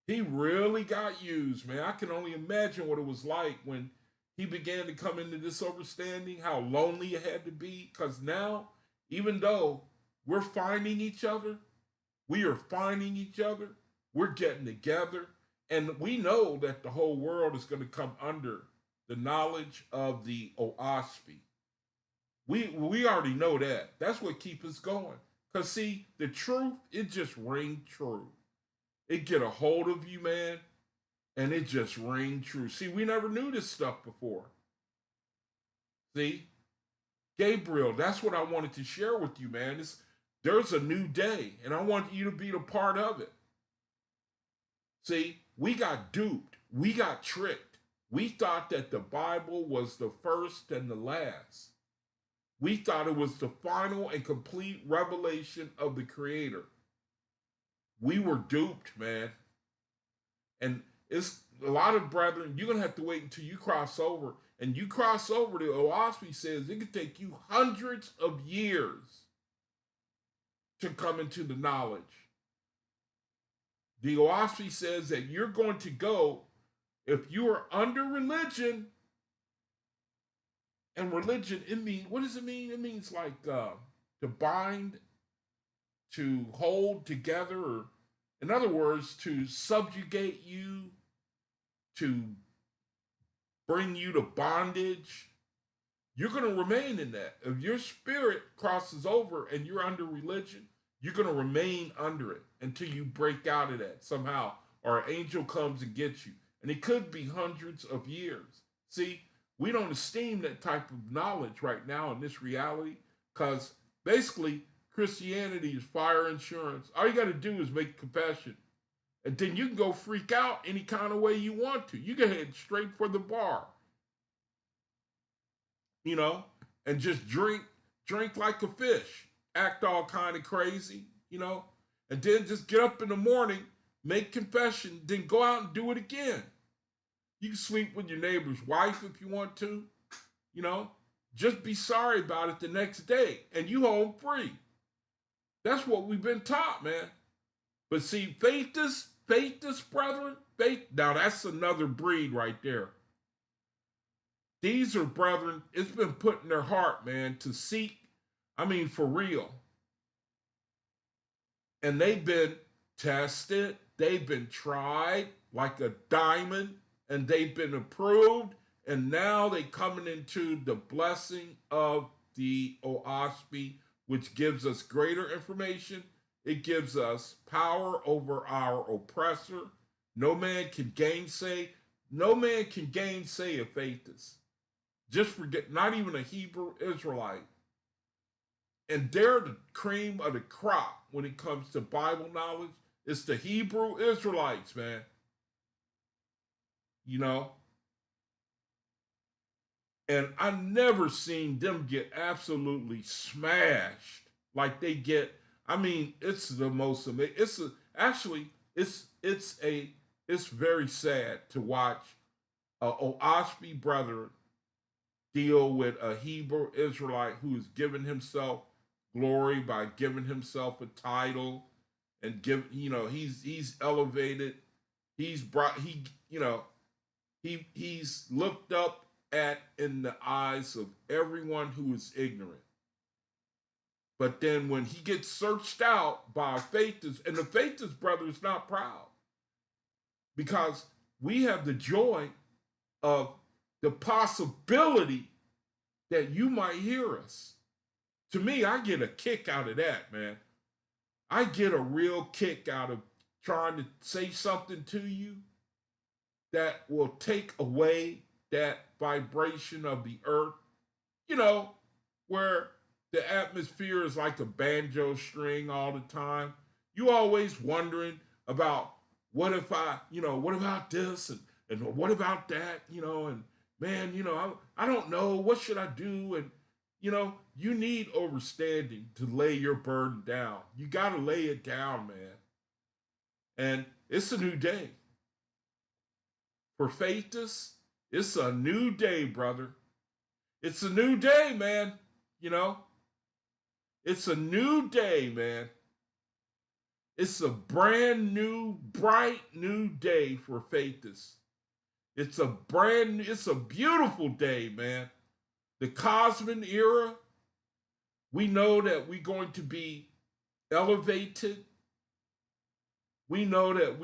He really got used, man. I can only imagine what it was like when he began to come into this understanding, how lonely it had to be. Because now, even though we're finding each other, we are finding each other, we're getting together, and we know that the whole world is going to come under the knowledge of the Oahspe. We already know that. That's what keeps us going. Because, see, the truth, it just ring true. It get a hold of you, man, and it just ring true. See, we never knew this stuff before. See? Gabriel, that's what I wanted to share with you, man. There's a new day, and I want you to be a part of it. See, we got duped. We got tricked. We thought that the Bible was the first and the last. We thought it was the final and complete revelation of the Creator. We were duped, man. And it's a lot of brethren, you're going to have to wait until you cross over. And you cross over, the Oahspe says it could take you hundreds of years to come into the knowledge. The Oahspe says that you're going to go, if you are under religion, and religion, what does it mean? It means like to bind, to hold together, or in other words, to subjugate you, to bring you to bondage. You're going to remain in that. If your spirit crosses over and you're under religion, you're going to remain under it until you break out of that somehow, or an angel comes and gets you. And it could be hundreds of years. See, we don't esteem that type of knowledge right now in this reality, because basically Christianity is fire insurance. All you got to do is make confession, and then you can go freak out any kind of way you want to. You can head straight for the bar, and just drink like a fish, act all kind of crazy, and then just get up in the morning, make confession, then go out and do it again. You can sleep with your neighbor's wife if you want to, you know. Just be sorry about it the next day and you home free. That's what we've been taught, man. But see, faithist brethren, now that's another breed right there. These are brethren, it's been put in their heart, man, to seek, for real. And they've been tested, they've been tried like a diamond, and they've been approved, and now they coming into the blessing of the Oahspe, which gives us greater information. It gives us power over our oppressor. No man can gainsay a faithist. Just forget, not even a Hebrew Israelite. And they're the cream of the crop when it comes to Bible knowledge. It's the Hebrew Israelites, man. You know? And I never seen them get absolutely smashed like they get. It's the most amazing. It's very sad to watch a Oahspe brother deal with a Hebrew Israelite who has given himself glory by giving himself a title and he's elevated. He's looked up at in the eyes of everyone who is ignorant. But then when he gets searched out by a faithist, and the faithist brother is not proud because we have the joy of the possibility that you might hear us. To me, I get a kick out of that, man. I get a real kick out of trying to say something to you that will take away that vibration of the earth, where the atmosphere is like a banjo string all the time. You always wondering about what about this and what about that, and man, I don't know, what should I do? And you need overstanding to lay your burden down. You got to lay it down, man. And it's a new day. For Faithist, it's a new day, brother. It's a new day, man. It's a new day, man. It's a brand new, bright new day for Faithist. It's a beautiful day, man. The Cosmic era, we know that we're going to be elevated. We know that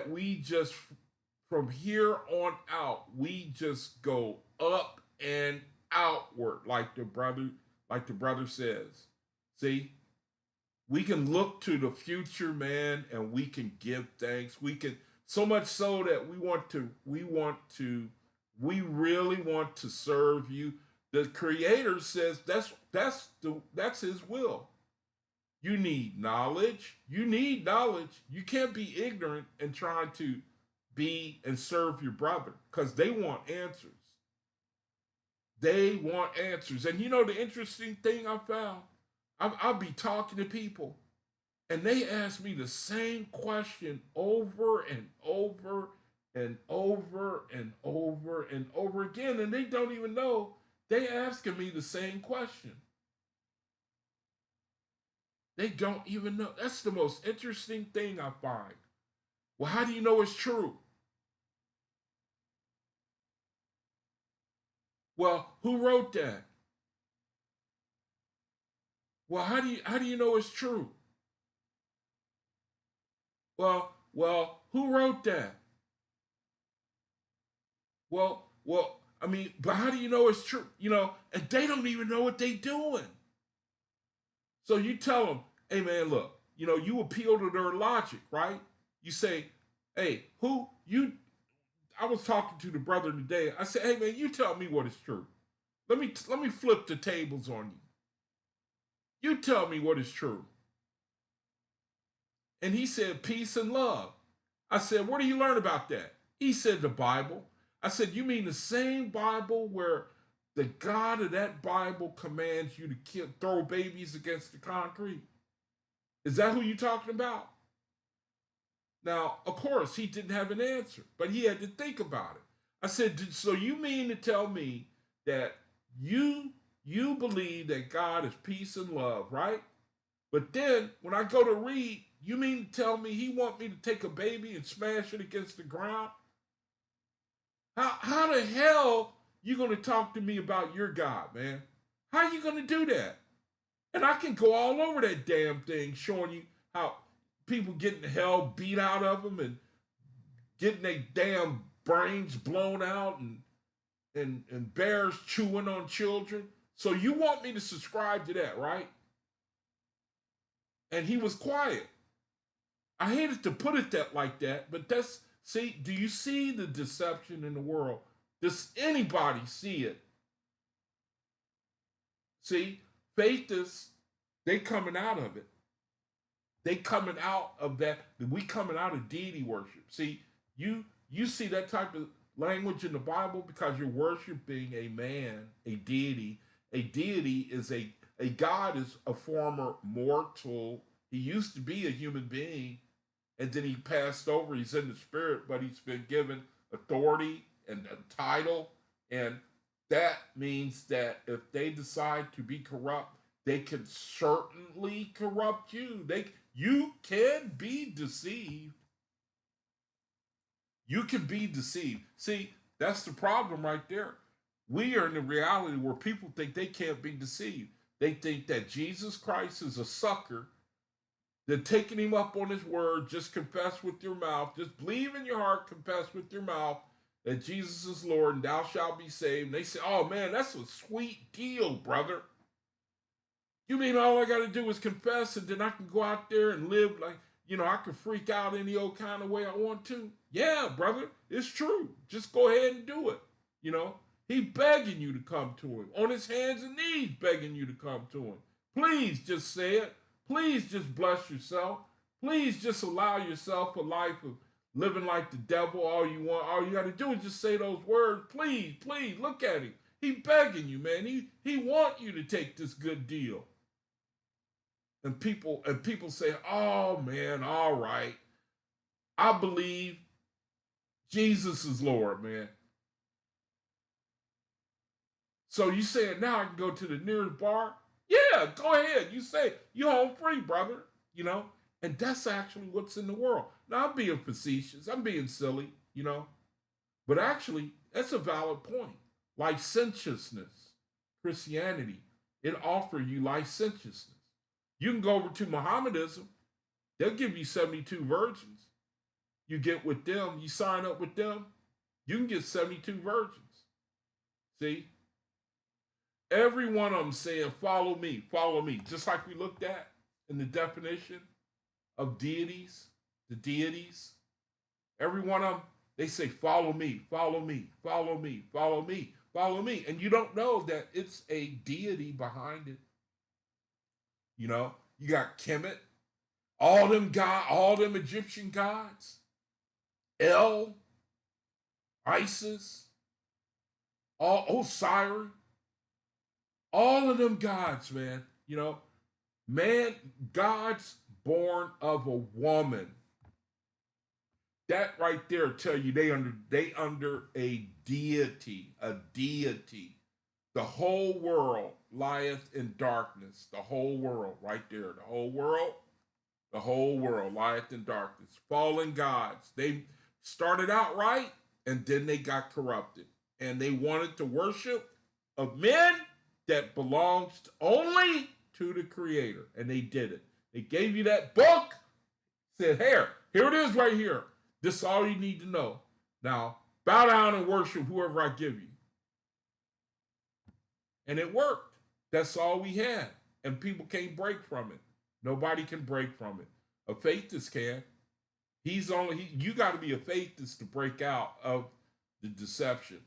we just, from here on out, we just go up and outward, like the brother says. See, we can look to the future, man, and we can give thanks. We can, so much so that we really want to serve you. The Creator says that's His will. You need knowledge. You can't be ignorant and trying to be and serve your brother because they want answers. They want answers. And the interesting thing I found, I'll be talking to people and they ask me the same question over and over and over and over and over again, and they don't even know they asking me the same question. They don't even know. That's the most interesting thing I find. Well, how do you know it's true? Well, who wrote that? Well, how do you know it's true? Well, who wrote that? Well, but how do you know it's true? And they don't even know what they doing. So you tell them, hey man, look, you appeal to their logic, right? You say, hey, I was talking to the brother today. I said, hey man, you tell me what is true. Let me flip the tables on you. You tell me what is true. And he said, peace and love. I said, where do you learn about that? He said, the Bible. I said, you mean the same Bible where the God of that Bible commands you to throw babies against the concrete? Is that who you're talking about? Now, of course, he didn't have an answer, but he had to think about it. I said, so you mean to tell me that you you believe that God is peace and love, right? But then when I go to read, you mean to tell me he want me to take a baby and smash it against the ground? How the hell you gonna talk to me about your God, man? How you gonna do that? And I can go all over that damn thing showing you how people getting the hell beat out of them and getting their damn brains blown out and bears chewing on children. So you want me to subscribe to that, right? And he was quiet. I hated to put it that like that, but that's see, do you see the deception in the world? Does anybody see it? See, Faithists, they coming out of it. They coming out of that. We coming out of deity worship. See, you see that type of language in the Bible because you're worshiping a man, a deity. A deity is a god is a former mortal. He used to be a human being, and then he passed over. He's in the spirit, but he's been given authority and a title, and that means that if they decide to be corrupt, they can certainly corrupt you. You can be deceived. You can be deceived. See, that's the problem right there. We are in a reality where people think they can't be deceived. They think that Jesus Christ is a sucker. They're taking him up on his word. Just confess with your mouth. Just believe in your heart, confess with your mouth that Jesus is Lord and thou shalt be saved. And they say, oh man, that's a sweet deal, brother. You mean all I got to do is confess and then I can go out there and live like, I can freak out any old kind of way I want to? Yeah, brother, it's true. Just go ahead and do it. He begging you to come to him. On his hands and knees begging you to come to him. Please just say it. Please just bless yourself. Please just allow yourself a life of living like the devil all you want. All you got to do is just say those words. Please, please, look at him. He begging you, man. He want you to take this good deal. And people say, oh man, all right. I believe Jesus is Lord, man. So you saying now I can go to the nearest bar? Yeah, go ahead. You say you're home free, brother. And that's actually what's in the world. Now I'm being facetious. I'm being silly, But actually, that's a valid point. Licentiousness, Christianity, it offers you licentiousness. You can go over to Mohammedanism. They'll give you 72 virgins. You get with them, you sign up with them, you can get 72 virgins. See? Every one of them saying, follow me, follow me. Just like we looked at in the definition of deities, the deities. Every one of them, they say, follow me, follow me, follow me, follow me, follow me. And you don't know that it's a deity behind it. You got Kemet, all them Egyptian gods, El, Isis, all Osiris, all of them gods, man. Man, gods born of a woman. That right there tell you they under a deity, The whole world lieth in darkness. The whole world, right there. The whole world lieth in darkness. Fallen gods. They started out right, and then they got corrupted. And they wanted to worship of men that belongs only to the Creator. And they did it. They gave you that book, said, here it is right here. This is all you need to know. Now, bow down and worship whoever I give you. And it worked. That's all we had. And people can't break from it. Nobody can break from it. A faithist can. You got to be a faithist to break out of the deception.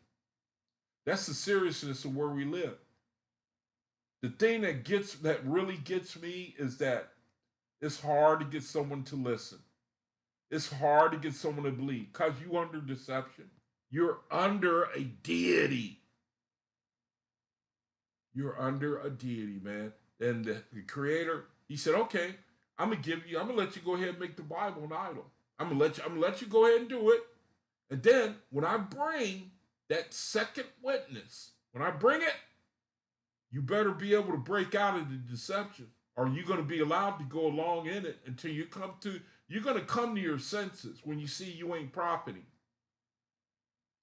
That's the seriousness of where we live. The thing that really gets me is that it's hard to get someone to listen. It's hard to get someone to believe because you're under deception. You're under a deity. You're under a deity, man. And the Creator, he said, okay, I'm gonna let you go ahead and make the Bible an idol. I'm gonna let you go ahead and do it. And then when I bring that second witness, when I bring it, you better be able to break out of the deception. Or you're gonna be allowed to go along in it until you're gonna come to your senses when you see you ain't profiting.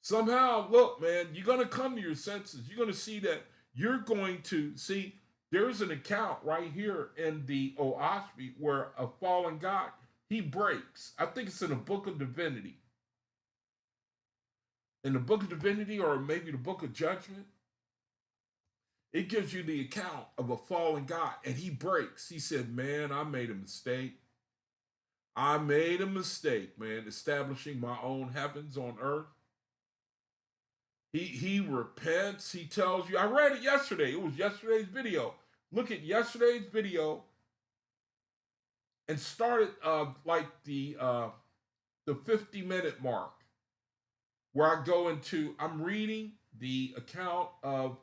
Somehow, look, man, you're gonna come to your senses. You're gonna see that you're going to see there's an account right here in the Oahspe where a fallen god, he breaks. I think it's in the book of divinity. In the book of divinity, or maybe the book of judgment, it gives you the account of a fallen god, and he breaks. He said, man, I made a mistake. I made a mistake, man, establishing my own heavens on earth. He repents. He tells you. I read it yesterday. It was yesterday's video. Look at yesterday's video and started like the 50-minute mark, where I go into. I'm reading the account of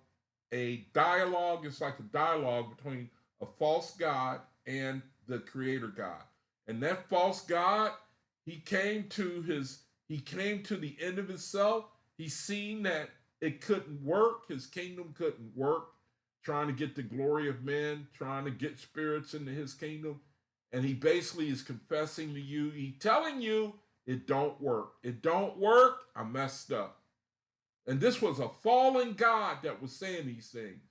a dialogue. It's like a dialogue between a false god and the creator God. And that false god, he came to the end of himself. He seen that it couldn't work. His kingdom couldn't work. Trying to get the glory of men, trying to get spirits into his kingdom. And he basically is confessing to you, he's telling you, it don't work. It don't work. I messed up. And this was a fallen God that was saying these things.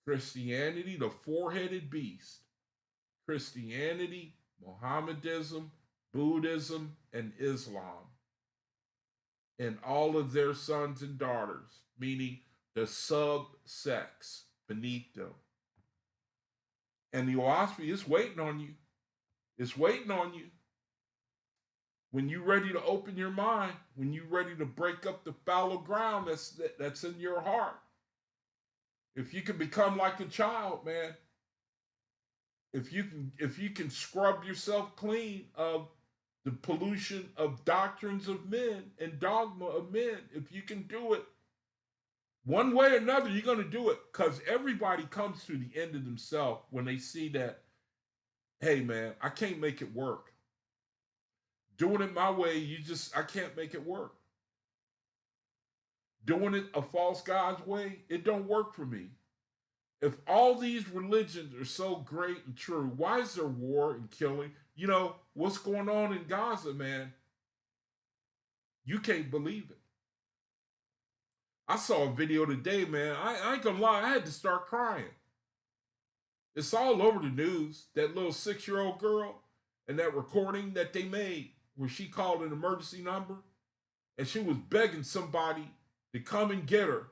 Christianity, the four-headed beast. Christianity, Mohammedanism, Buddhism, and Islam. And all of their sons and daughters, meaning the sub-sex beneath them. And the Oahspe is waiting on you. It's waiting on you. When you're ready to open your mind, when you're ready to break up the fallow ground that's in your heart. If you can become like a child, man. If you can scrub yourself clean of the pollution of doctrines of men and dogma of men, if you can do it, one way or another, you're going to do it, because everybody comes to the end of themselves when they see that, hey, man, I can't make it work. Doing it my way, I can't make it work. Doing it a false God's way, it don't work for me. If all these religions are so great and true, why is there war and killing? You know, what's going on in Gaza, man? You can't believe it. I saw a video today, man. I ain't gonna lie, I had to start crying. It's all over the news. That little 6-year-old girl and that recording that they made where she called an emergency number and she was begging somebody to come and get her.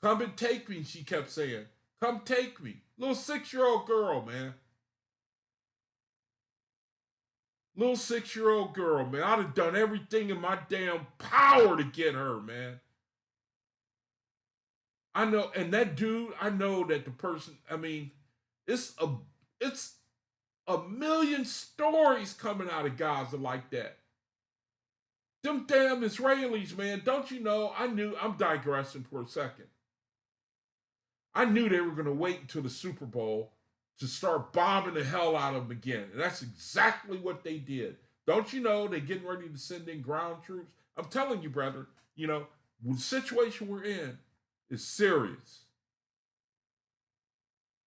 Come and take me, she kept saying. Come take me. Little 6-year-old girl, man. Little 6-year-old girl, man. I'd have done everything in my damn power to get her, man. I know, and that dude, I know that the person, I mean, it's a million stories coming out of Gaza like that. Them damn Israelis, man, don't you know, I'm digressing for a second. I knew they were going to wait until the Super Bowl to start bombing the hell out of them again. And that's exactly what they did. Don't you know they're getting ready to send in ground troops? I'm telling you, brother, you know, the situation we're in is serious.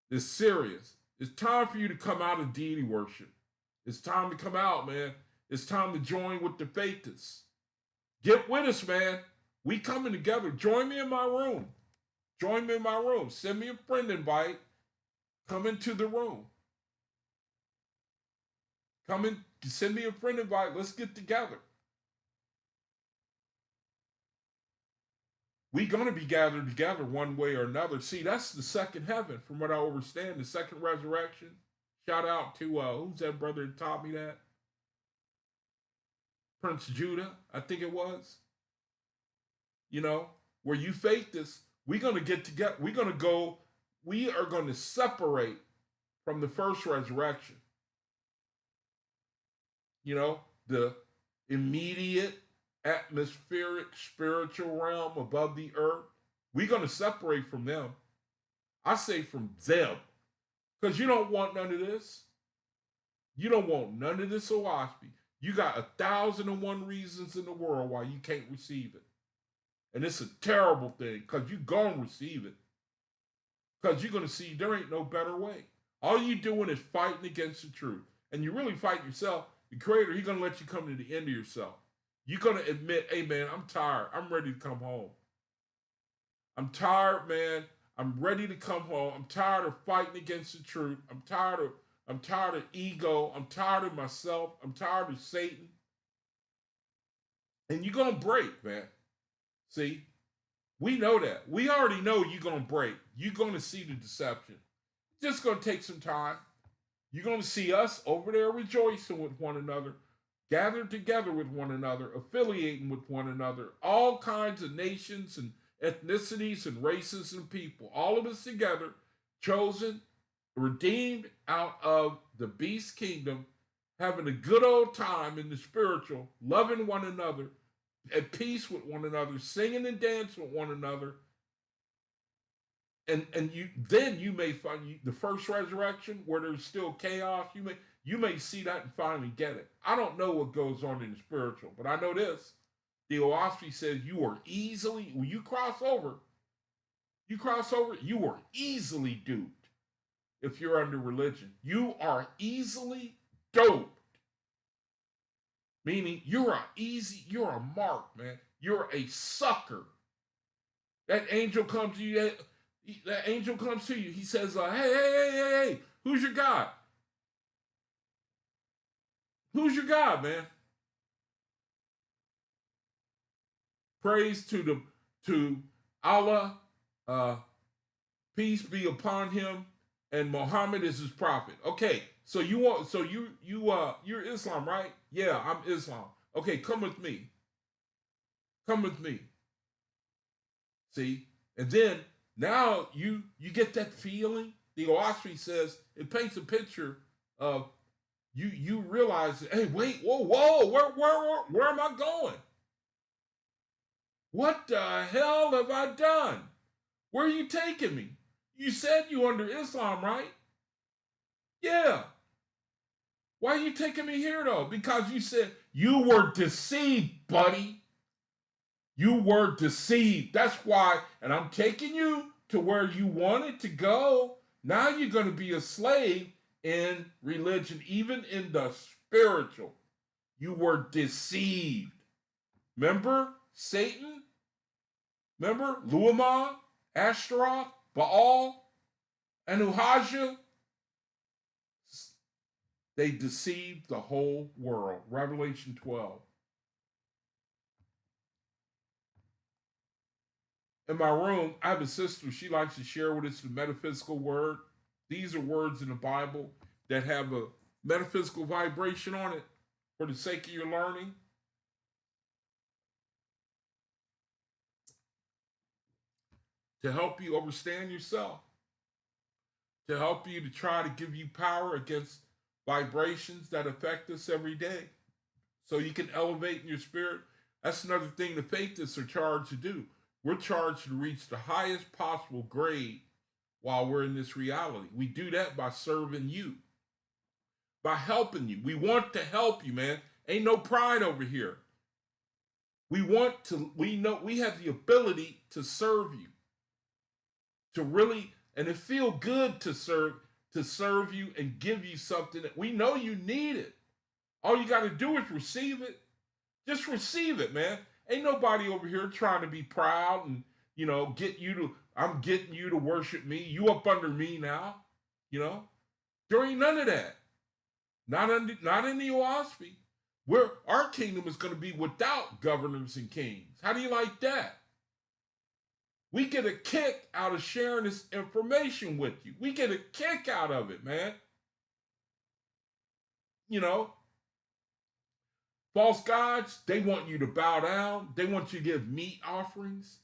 It's serious. It's time for you to come out of deity worship. It's time to come out, man. It's time to join with the Faithists. Get with us, man. We coming together. Join me in my room. Join me in my room. Send me a friend invite. Come into the room. Come in. Send me a friend invite. Let's get together. We're going to be gathered together one way or another. See, that's the second heaven, from what I understand, the second resurrection. Shout out to, who's that brother that taught me that? Prince Judah, I think it was. You know, where you Faithists, we're going to get together. We are going to separate from the first resurrection. You know, the immediate atmospheric spiritual realm above the earth. We're going to separate from them. I say from them, Because you don't want none of this. You don't want none of this, Oahspe. You got 1,001 reasons in the world why you can't receive it. And it's a terrible thing because you're going to receive it. Because you're going to see there ain't no better way. All you doing is fighting against the truth. And you really fight yourself. The Creator, He's going to let you come to the end of yourself. You're going to admit, hey, man, I'm tired. I'm ready to come home. I'm tired, man. I'm ready to come home. I'm tired of fighting against the truth. I'm tired of ego. I'm tired of myself. I'm tired of Satan. And you're going to break, man. See? We know that. We already know you're going to break. You're going to see the deception. It's just going to take some time. You're going to see us over there rejoicing with one another, gathered together with one another, affiliating with one another, all kinds of nations and ethnicities and races and people, all of us together, chosen, redeemed out of the beast kingdom, having a good old time in the spiritual, loving one another, at peace with one another, singing and dancing with one another. And you may find the first resurrection where there's still chaos. You may see that and finally get it. I don't know what goes on in the spiritual, but I know this. The Oahspe says you are easily, when you cross over, you are easily duped if you're under religion. You are easily doped. Meaning you're a mark, man. You're a sucker. That angel comes to you. That angel comes to you. He says, hey, who's your God? Who's your God, man? Praise to Allah, peace be upon him, and Muhammad is his prophet. Okay, so you're Islam, right? Yeah, I'm Islam. Okay, come with me. Come with me. See? And then now you get that feeling. The Oahspe says it paints a picture of you realize, hey, wait, whoa, where am I going? What the hell have I done? Where are you taking me? You said you under Islam, right? Yeah. Why are you taking me here though? Because you said you were deceived, buddy. You were deceived. That's why, and I'm taking you to where you wanted to go. Now you're going to be a slave in religion, even in the spiritual. You were deceived. Remember Satan? Remember Luamah, Ashtaroth, Baal, and Uhajah? They deceived the whole world. Revelation 12. In my room, I have a sister. She likes to share with us the metaphysical word. These are words in the Bible that have a metaphysical vibration on it for the sake of your learning. To help you understand yourself. To help you to try to give you power against vibrations that affect us every day. So you can elevate in your spirit. That's another thing the Faithists are charged to do. We're charged to reach the highest possible grade while we're in this reality. We do that by serving you, by helping you. We want to help you, man. Ain't no pride over here. We know we have the ability to serve you. To really, and it feel good to serve you and give you something that we know you need it. All you got to do is receive it. Just receive it, man. Ain't nobody over here trying to be proud and, I'm getting you to worship me. You up under me now, There ain't none of that. Not in the Oahspe. Our kingdom is going to be without governors and kings. How do you like that? We get a kick out of sharing this information with you. We get a kick out of it, man. False gods, they want you to bow down. They want you to give meat offerings.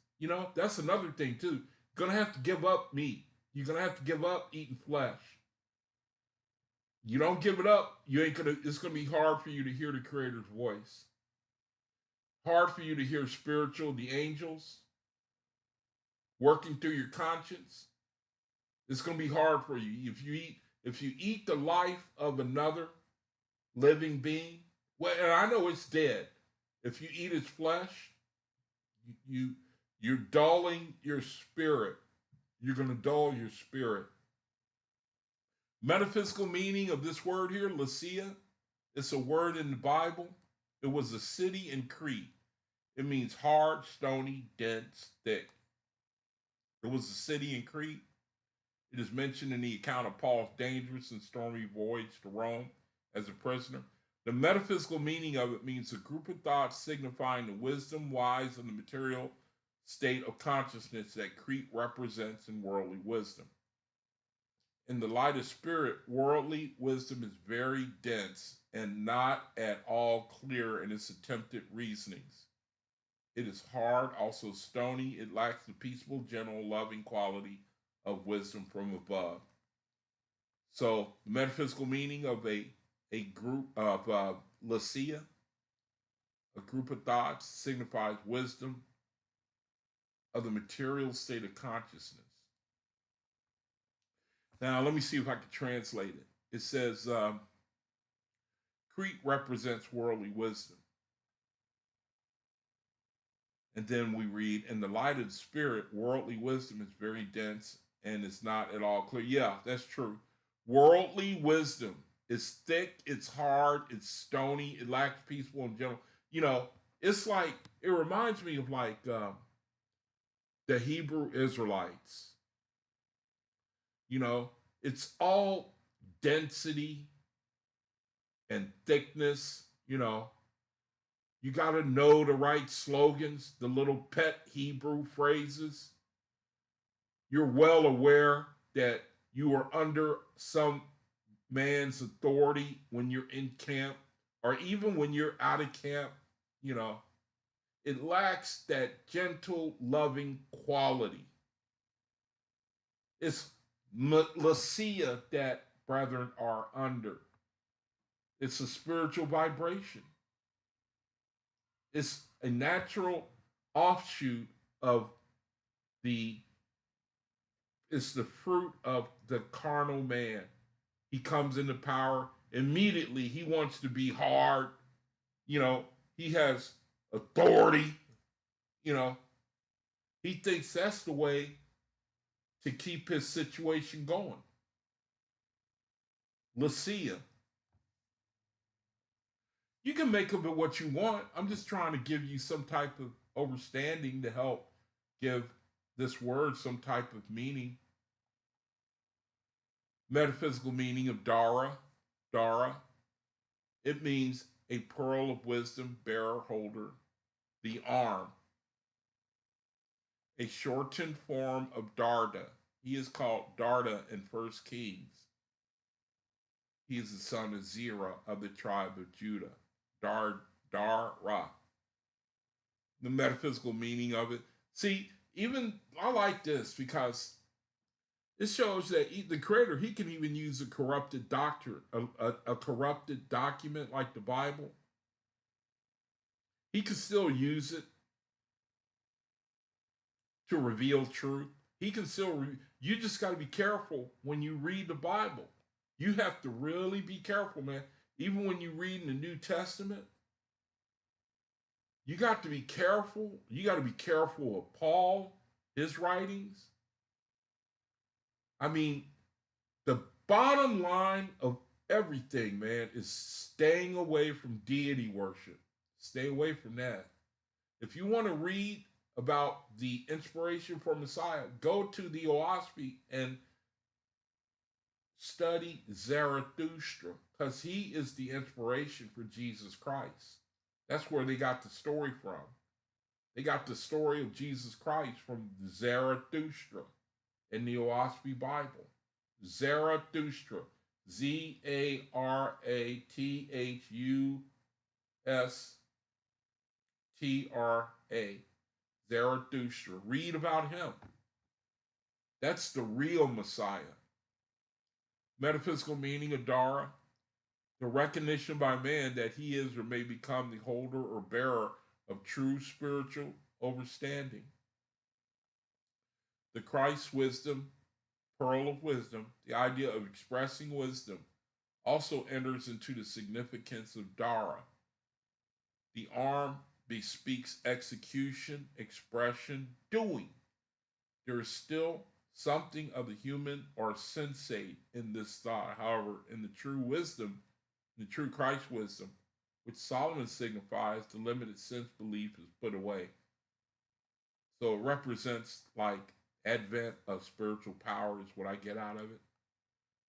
That's another thing too. You're going to have to give up meat. You're going to have to give up eating flesh. You don't give it up, it's going to be hard for you to hear the Creator's voice. Hard for you to hear spiritual, the angels working through your conscience. It's going to be hard for you. If you eat if you eat the life of another living being, well, and I know it's dead. If you eat its flesh, you you're dulling your spirit. You're going to dull your spirit. Metaphysical meaning of this word here, Lycia, it's a word in the Bible. It was a city in Crete. It means hard, stony, dense, thick. It was a city in Crete. It is mentioned in the account of Paul's dangerous and stormy voyage to Rome as a prisoner. The metaphysical meaning of it means a group of thoughts signifying the wisdom, wise, and the material state of consciousness that Crete represents in worldly wisdom. In the light of spirit, worldly wisdom is very dense and not at all clear in its attempted reasonings. It is hard, also stony. It lacks the peaceful, gentle, loving quality of wisdom from above. So, the metaphysical meaning of a group of Lycia, a group of thoughts, signifies wisdom of the material state of consciousness. Now, let me see if I can translate it. It says, Crete represents worldly wisdom. And then we read, in the light of the spirit, worldly wisdom is very dense and it's not at all clear. Yeah, that's true. Worldly wisdom is thick, it's hard, it's stony, it lacks peaceful and gentle. You know, it's like, it reminds me of like the Hebrew Israelites. You know, it's all density and thickness, you know. You got to know the right slogans, the little pet Hebrew phrases. You're well aware that you are under some man's authority when you're in camp or even when you're out of camp, you know. It lacks that gentle, loving quality. It's Lycia that brethren are under. It's a spiritual vibration. It's a natural offshoot of it's the fruit of the carnal man. He comes into power. Immediately, he wants to be hard. You know, he has authority. You know, he thinks that's the way to keep his situation going. Lycia. You can make of it what you want. I'm just trying to give you some type of understanding to help give this word some type of meaning. Metaphysical meaning of Dara. Dara. It means a pearl of wisdom, bearer, holder, the arm. A shortened form of Darda. He is called Darda in 1 Kings. He is the son of Zerah of the tribe of Judah. Dara. The metaphysical meaning of it. See, even I like this because it shows that the creator, he can even use a corrupted doctrine, a corrupted document like the Bible. He can still use it to reveal truth. He can still, you just got to be careful when you read the Bible. You have to really be careful, man. Even when you read in the New Testament, you got to be careful. You got to be careful of Paul, his writings. I mean, the bottom line of everything, man, is staying away from deity worship. Stay away from that. If you want to read about the inspiration for Messiah, go to the Oahspe and study Zarathustra, because he is the inspiration for Jesus Christ. That's where they got the story from. They got the story of Jesus Christ from Zarathustra in the Oahspe Bible. Zarathustra. Zarathustra. Zarathustra. Read about him. That's the real Messiah. Metaphysical meaning of Dara. The recognition by man that he is or may become the holder or bearer of true spiritual understanding. The Christ wisdom pearl of wisdom, the idea of expressing wisdom, also enters into the significance of Dara. The arm bespeaks execution, expression, doing. There is still something of the human or sensate in this thought. However, in the true wisdom, the true Christ wisdom, which Solomon signifies, the limited sense belief is put away. So it represents like advent of spiritual power is what I get out of it.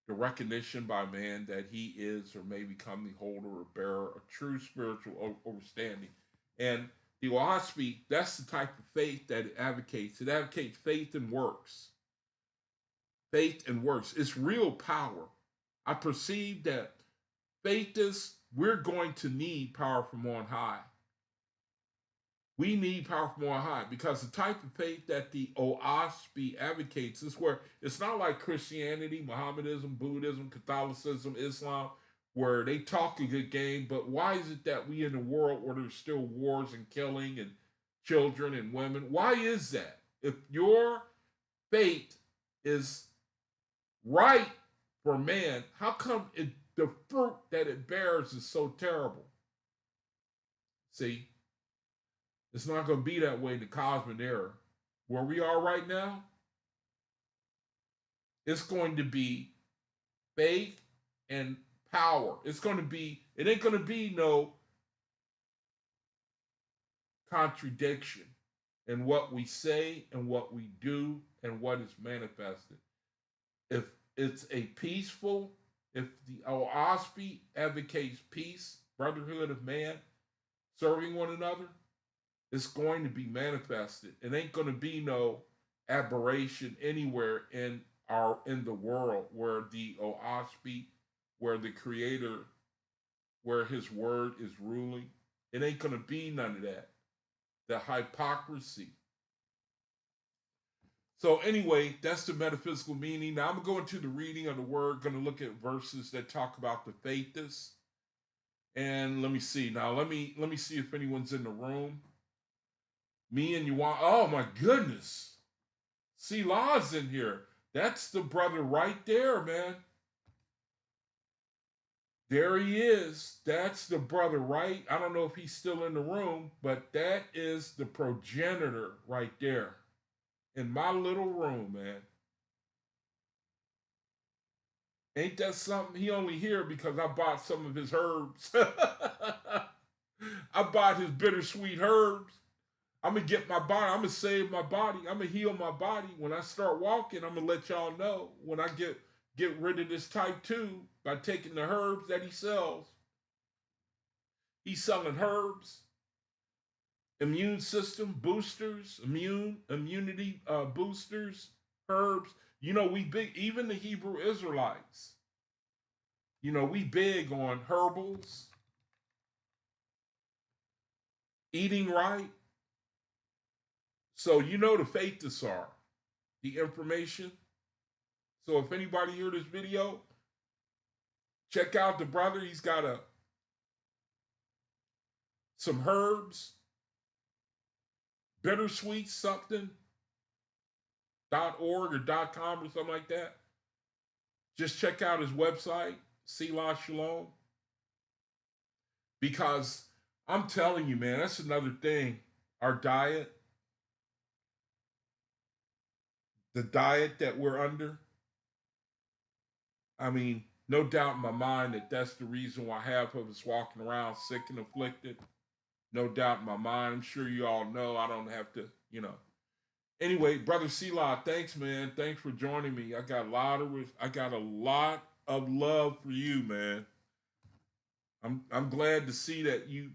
The recognition by man that he is or may become the holder or bearer of true spiritual understanding. And the Oahspe, that's the type of faith that it advocates. It advocates faith and works. Faith and works. It's real power. I perceive that Faithists, we're going to need power from on high. We need power from on high because the type of faith that the Oahspe advocates is where it's not like Christianity, Mohammedanism, Buddhism, Catholicism, Islam, where they talk a good game, but why is it that we in a world where there's still wars and killing and children and women? Why is that? If your faith is right for man, how come the fruit that it bears is so terrible? See? It's not going to be that way in the cosmic era. Where we are right now, it's going to be faith and power. It ain't going to be no contradiction in what we say and what we do and what is manifested. If it's a peaceful, if the Oahspe advocates peace, brotherhood of man, serving one another, it's going to be manifested. It ain't going to be no aberration anywhere in the world where the Oahspe, where the Creator, where His Word is ruling. It ain't going to be none of that. The hypocrisy. So anyway, that's the metaphysical meaning. Now I'm going to go into the reading of the Word. Going to look at verses that talk about the Faithists. And let me see. Now let me see if anyone's in the room. Me and you want, oh my goodness. See, Law's in here. That's the brother right there, man. There he is. That's the brother, right? I don't know if he's still in the room, but that is the progenitor right there in my little room, man. Ain't that something? He only here because I bought some of his herbs. I bought his bittersweet herbs. I'm gonna get my body. I'm gonna save my body. I'm gonna heal my body. When I start walking, I'm gonna let y'all know when I get rid of this type 2 by taking the herbs that he sells. He's selling herbs, immune system boosters, immunity boosters, herbs. You know, we big, even the Hebrew Israelites. You know, we big on herbals, eating right. So you know the Faithists are the information. So if anybody hear this video, check out the brother. He's got some herbs, bittersweet something .org or .com or something like that. Just check out his website, Selah Shalom. Because I'm telling you, man, that's another thing. Our diet, the diet that we're under. I mean, no doubt in my mind that that's the reason why half of us walking around sick and afflicted. No doubt in my mind. I'm sure you all know. I don't have to, you know. Anyway, brother Selah, thanks, man. Thanks for joining me. I got a lot of love for you, man. I'm glad to see that you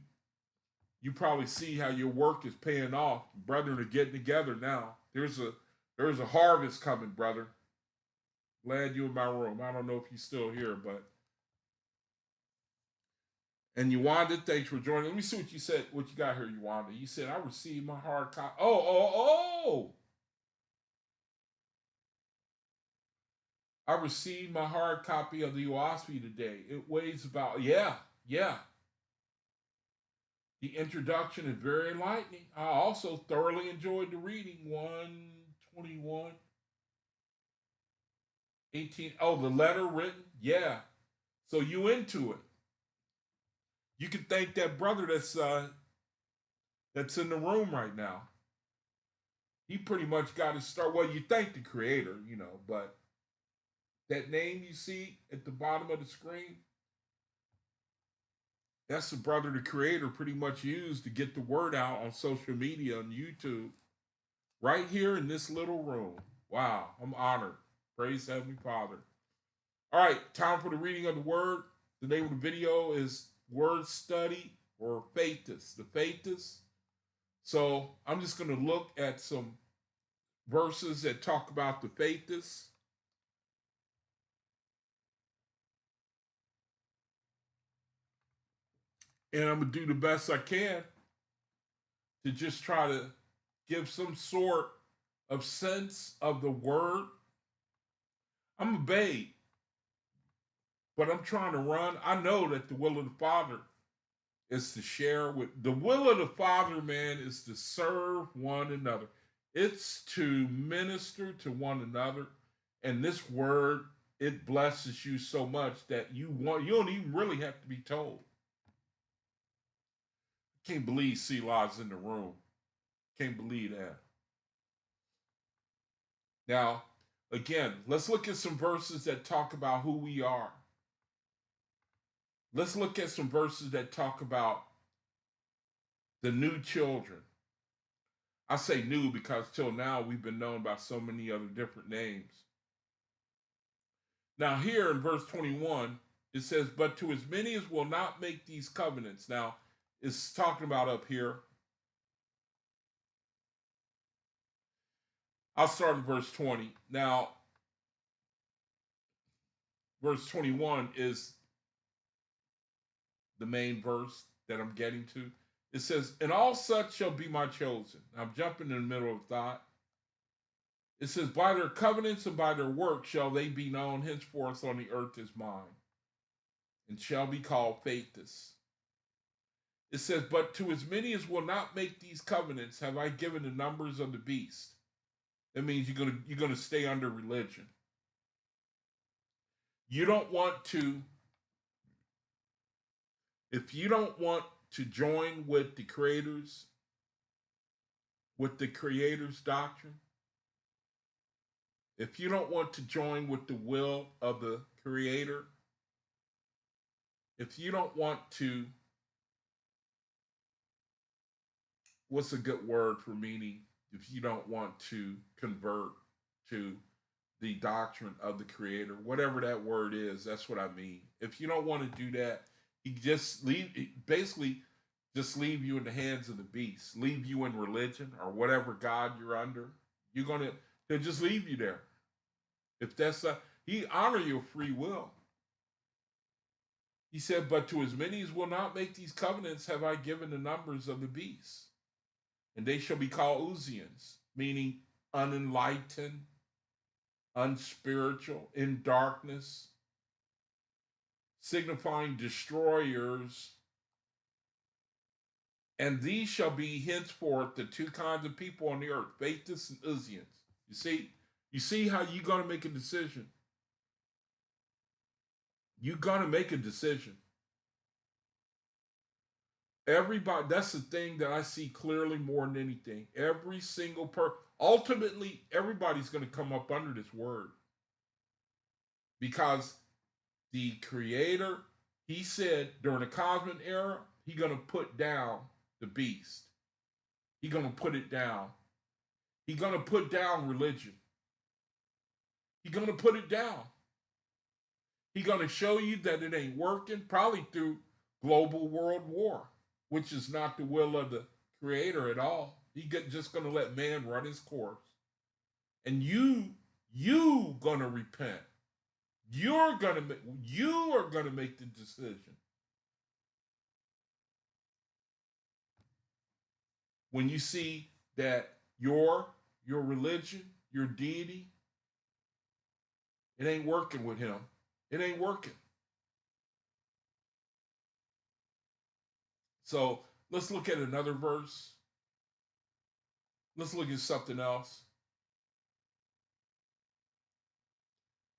probably see how your work is paying off. Brethren are getting together now. There's a harvest coming, brother. Glad you in my room. I don't know if you're still here, but. And Yawanda, thanks for joining. Let me see what you said. What you got here, Yawanda? You said I received my hard copy. Oh! I received my hard copy of the Oahspe today. It weighs about yeah. The introduction is very enlightening. I also thoroughly enjoyed the reading. 121. 18. Oh, the letter written? Yeah. So you into it. You can thank that brother that's in the room right now. He pretty much got his start. Well, you thank the creator, but that name you see at the bottom of the screen, that's the brother the creator pretty much used to get the word out on social media on YouTube, right here in this little room. Wow, I'm honored. Praise Heavenly Father. All right, time for the reading of the word. The name of the video is Word Study or Faithist. The Faithist. So I'm just going to look at some verses that talk about the Faithists. And I'm going to do the best I can to just try to give some sort of sense of the word. I'm a babe, but I'm trying to run. I know that the will of the Father is to share with the will of the Father, man, is to serve one another. It's to minister to one another. And this word, it blesses you so much that you don't even really have to be told. I can't believe Selah's in the room. Can't believe that. Now, again, let's look at some verses that talk about who we are. Let's look at some verses that talk about the new children. I say new because till now we've been known by so many other different names. Now, here in verse 21, it says, "But to as many as will not make these covenants." Now, it's talking about up here. I'll start in verse 20. Now, verse 21 is the main verse that I'm getting to. It says, "And all such shall be my chosen." I'm jumping in the middle of thought. It says, "By their covenants and by their works shall they be known henceforth on the earth as mine, and shall be called Faithists." It says, "But to as many as will not make these covenants have I given the numbers of the beast." That means you're gonna stay under religion. You don't want to, if you don't want to join with the creator's doctrine, if you don't want to join with the will of the creator, if you don't want to, what's a good word for meaning? If you don't want to convert to the doctrine of the creator, whatever that word is, that's what I mean. If you don't want to do that, he just basically just leave you in the hands of the beast, leave you in religion or whatever God you're under. They'll just leave you there. If that's he honor your free will. He said, "But to as many as will not make these covenants have I given the numbers of the beasts, and they shall be called Uzians," meaning unenlightened, unspiritual, in darkness, signifying destroyers. "And these shall be henceforth the two kinds of people on the earth, Faithists and Uzians." You see how you're gonna make a decision. You're gonna make a decision. Everybody, that's the thing that I see clearly more than anything. Every single ultimately, everybody's gonna come up under this word. Because the creator, he said during the cosmic era, he's gonna put down the beast. He's gonna put it down. He's gonna put down religion. He's gonna put it down. He's gonna show you that it ain't working, probably through global world war, which is not the will of the creator at all. He's just gonna let man run his course. And you gonna repent. You are gonna make the decision. When you see that your religion, your deity, it ain't working with him. It ain't working. So let's look at another verse. Let's look at something else.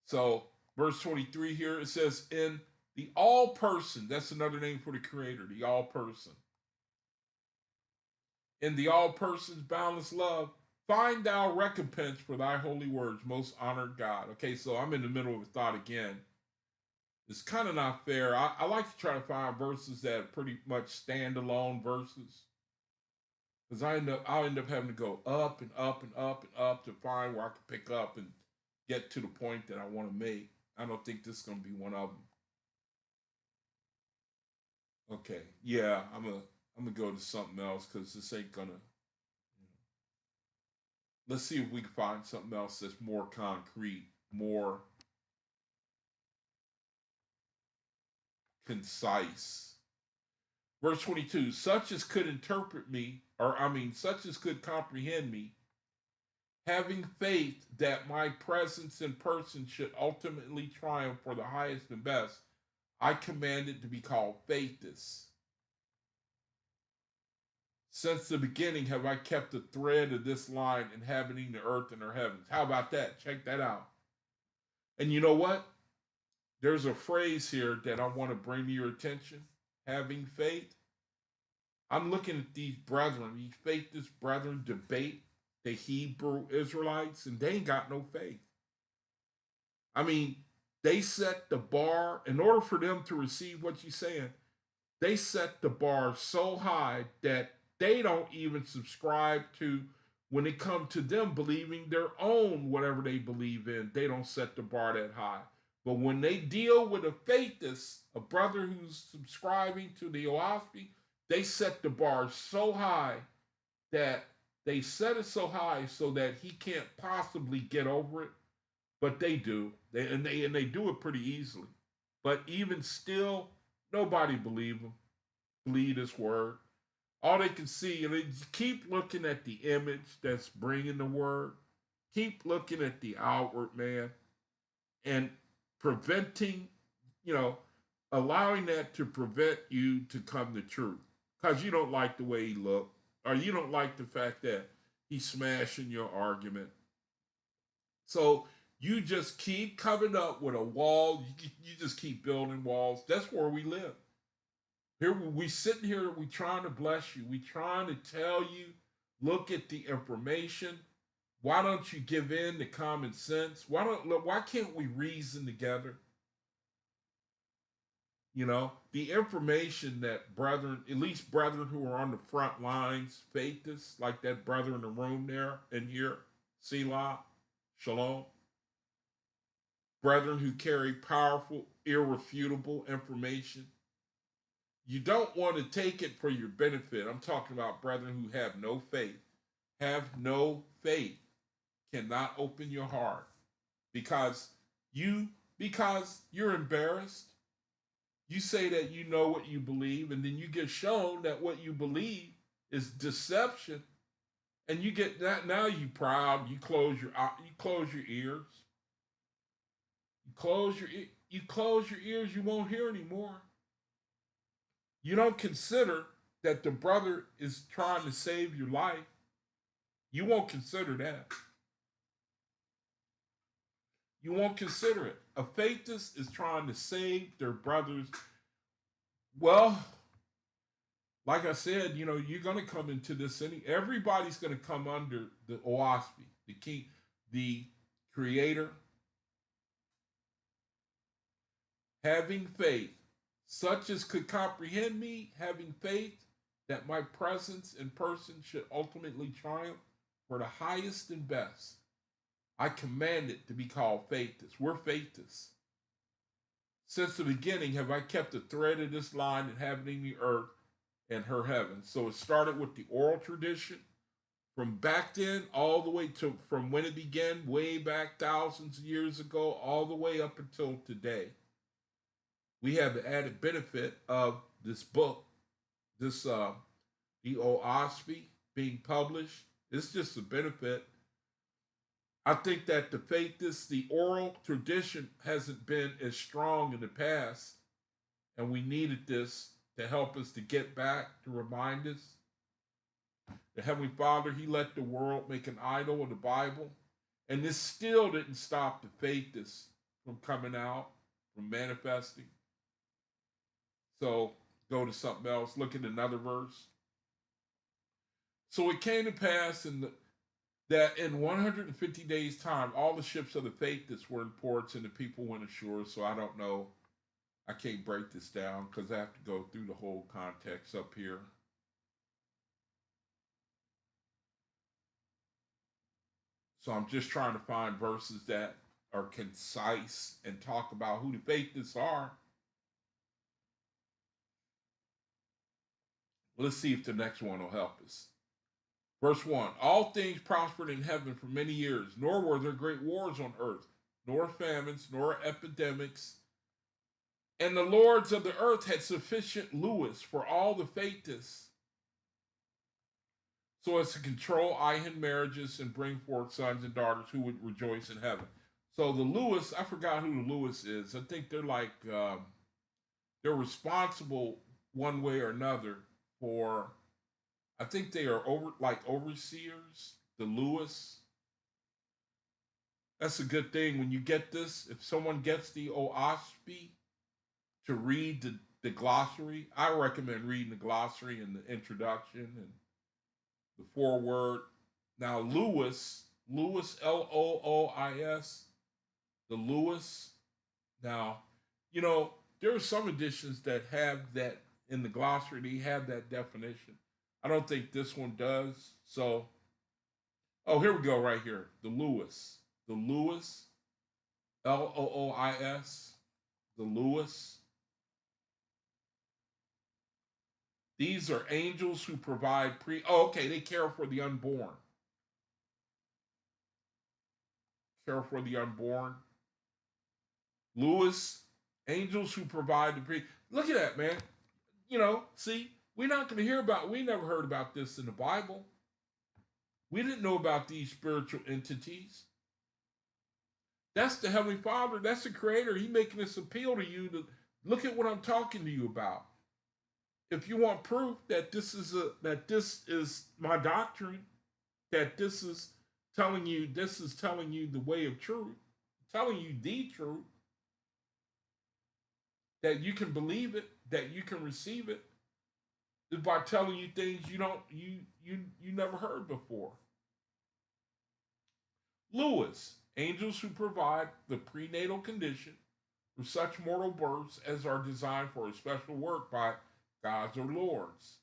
So, verse 23 here, it says, in the all person, that's another name for the Creator, the all person. In the all person's boundless love, find thou recompense for thy holy words, most honored God. Okay, so I'm in the middle of a thought again. It's kind of not fair. I like to try to find verses that are pretty much standalone verses. Because I'll end up having to go up and up and up and up to find where I can pick up and get to the point that I want to make. I don't think this is going to be one of them. Okay, yeah, I'm gonna go to something else because this ain't gonna. Let's see if we can find something else that's more concrete, more concise. Verse 22, such as could interpret me, such as could comprehend me, having faith that my presence in person should ultimately triumph for the highest and best, I command it to be called Faithist. Since the beginning have I kept the thread of this line, inhabiting the earth and her heavens. How about that? Check that out. And you know what? There's a phrase here that I want to bring to your attention. Having faith. I'm looking at these brethren, these faithless brethren debate the Hebrew Israelites, and they ain't got no faith. I mean, they set the bar, in order for them to receive what you're saying, they set the bar so high that they don't even subscribe to, when it comes to them believing their own whatever they believe in, they don't set the bar that high. But when they deal with a faithist, a brother who's subscribing to the Oahspe, they set the bar so high that they set it so high so that he can't possibly get over it. But they do. They do it pretty easily. But even still, nobody believe him. Believe this word. All they can see, and they keep looking at the image that's bringing the word. Keep looking at the outward man, and preventing, allowing that to prevent you to come to truth. Because you don't like the way he looked, or you don't like the fact that he's smashing your argument. So you just keep coming up with a wall. You just keep building walls. That's where we live. Here we sitting here, we trying to bless you. We trying to tell you, look at the information. Why don't you give in to common sense? Why can't we reason together? The information that brethren, at least brethren who are on the front lines, faithists, like that brother in the room there and here, Selah, Shalom, brethren who carry powerful, irrefutable information. You don't want to take it for your benefit. I'm talking about brethren who have no faith. Have no faith. Cannot open your heart because you're embarrassed. You say that you know what you believe, and then you get shown that what you believe is deception, and you get that. Now you proud. You close your ears. You close your ears. You won't hear anymore. You don't consider that the brother is trying to save your life. You won't consider that. You won't consider it. A faithist is trying to save their brothers. Well, like I said, you're going to come into this. Everybody's going to come under the Oahspe, the king, the creator. Having faith, such as could comprehend me, having faith that my presence in person should ultimately triumph for the highest and best. I command it to be called Faithist. We're Faithists. Since the beginning have I kept the thread of this line inhabiting the earth and her heavens. So it started with the oral tradition from back then all the way to from when it began, way back thousands of years ago, all the way up until today. We have the added benefit of this book, the Oahspe being published. It's just a benefit. I think that the oral tradition hasn't been as strong in the past, and we needed this to help us to get back, to remind us. The Heavenly Father, He let the world make an idol of the Bible, and this still didn't stop the faithists from coming out, from manifesting. So go to something else. Look at another verse. So it came to pass that in 150 days' time, all the ships of the Faithist were in ports and the people went ashore. So I don't know. I can't break this down because I have to go through the whole context up here. So I'm just trying to find verses that are concise and talk about who the Faithists are. Let's see if the next one will help us. Verse 1, all things prospered in heaven for many years, nor were there great wars on earth, nor famines, nor epidemics. And the lords of the earth had sufficient Lewis for all the Faithists, so as to control Ihan marriages and bring forth sons and daughters who would rejoice in heaven. So the Lewis, I forgot who the Lewis is. I think they're like, they're responsible one way or another for, I think they are overseers, the Lewis. That's a good thing when you get this. If someone gets the Oahspe to read the glossary, I recommend reading the glossary and the introduction and the foreword. Now, Lewis, Loois, the Lewis. Now, there are some editions that have that in the glossary, they have that definition. I don't think this one does. So, here we go right here. The Lewis, Loois, the Lewis. These are angels who provide they care for the unborn. Care for the unborn. Lewis, angels who provide Look at that, man. See, we're not going to we never heard about this in the Bible. We didn't know about these spiritual entities. That's the Heavenly Father. That's the Creator. He's making this appeal to you to look at what I'm talking to you about. If you want proof that this is my doctrine, that this is telling you the way of truth, telling you the truth, that you can believe it, that you can receive it, is by telling you things you never heard before. Lewis, angels who provide the prenatal condition for such mortal births as are designed for a special work by gods or lords.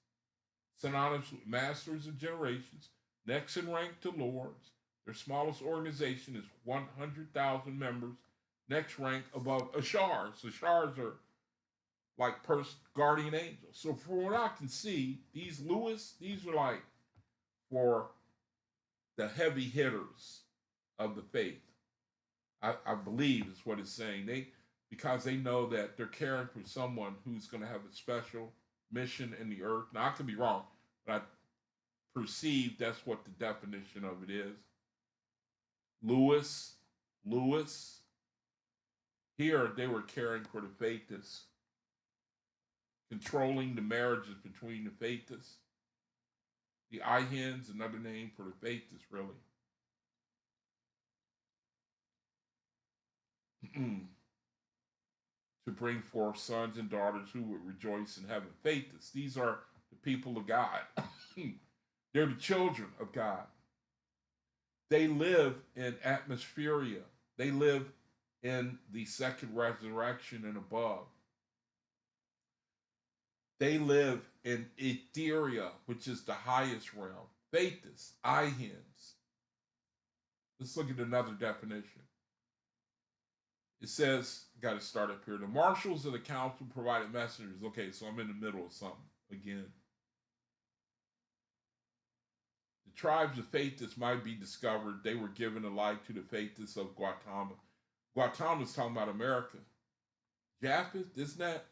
Synonymous with masters of generations, next in rank to lords. Their smallest organization is 100,000 members, next rank above Ashars. Ashars are like guardian angels. So from what I can see, these Lewis, these are like for the heavy hitters of the faith. I believe is what it's saying. Because they know that they're caring for someone who's going to have a special mission in the earth. Now I could be wrong, but I perceive that's what the definition of it is. Lewis. Here they were caring for the Faithists, controlling the marriages between the Faithists. The Ihans, another name for the Faithists, really. To bring forth sons and daughters who would rejoice in heaven. Faithists, these are the people of God. They're the children of God. They live in atmospheria. They live in the second resurrection and above. They live in Etheria, which is the highest realm. Faithists, Ihans. Let's look at another definition. It says, got to start up here. The marshals of the council provided messengers. Okay, so I'm in the middle of something again. The tribes of Faithists might be discovered. They were given alike to the Faithists of Gautama. Gautama is talking about America. Japheth, isn't that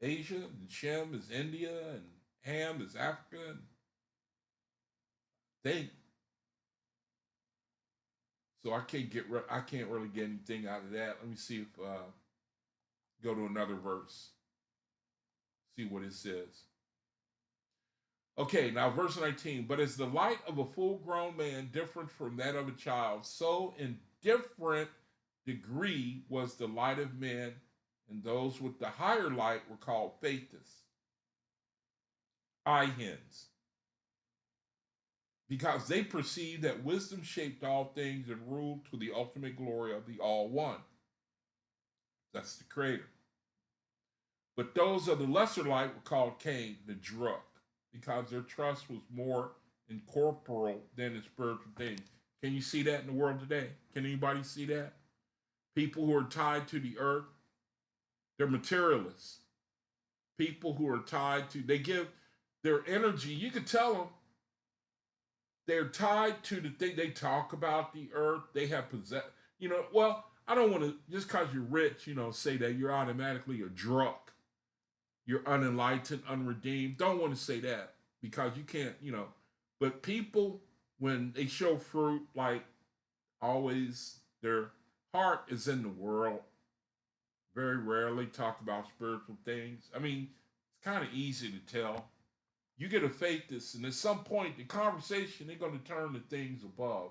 Asia? And Shem is India, and Ham is Africa. And so I can't really get anything out of that. Let me see if go to another verse. See what it says. Okay, now verse 19. But as the light of a full-grown man different from that of a child, so indifferent degree was the light of men, and those with the higher light were called Faithists, eye hens, because they perceived that wisdom shaped all things and ruled to the ultimate glory of the All One. That's the Creator. But those of the lesser light were called Cain, the drunk, because their trust was more incorporeal than in spiritual things. Can you see that in the world today? Can anybody see that? People who are tied to the earth, they're materialists. People who are tied to, they give their energy, you can tell them they're tied to the thing. They talk about the earth. They have well, I don't want to, just because you're rich, say that you're automatically a drunk. You're unenlightened, unredeemed. Don't want to say that because you can't, But people, when they show fruit, like always, their heart is in the world. Very rarely talk about spiritual things. I mean, it's kind of easy to tell. You get a faithist, and at some point, the conversation, they're going to turn to things above.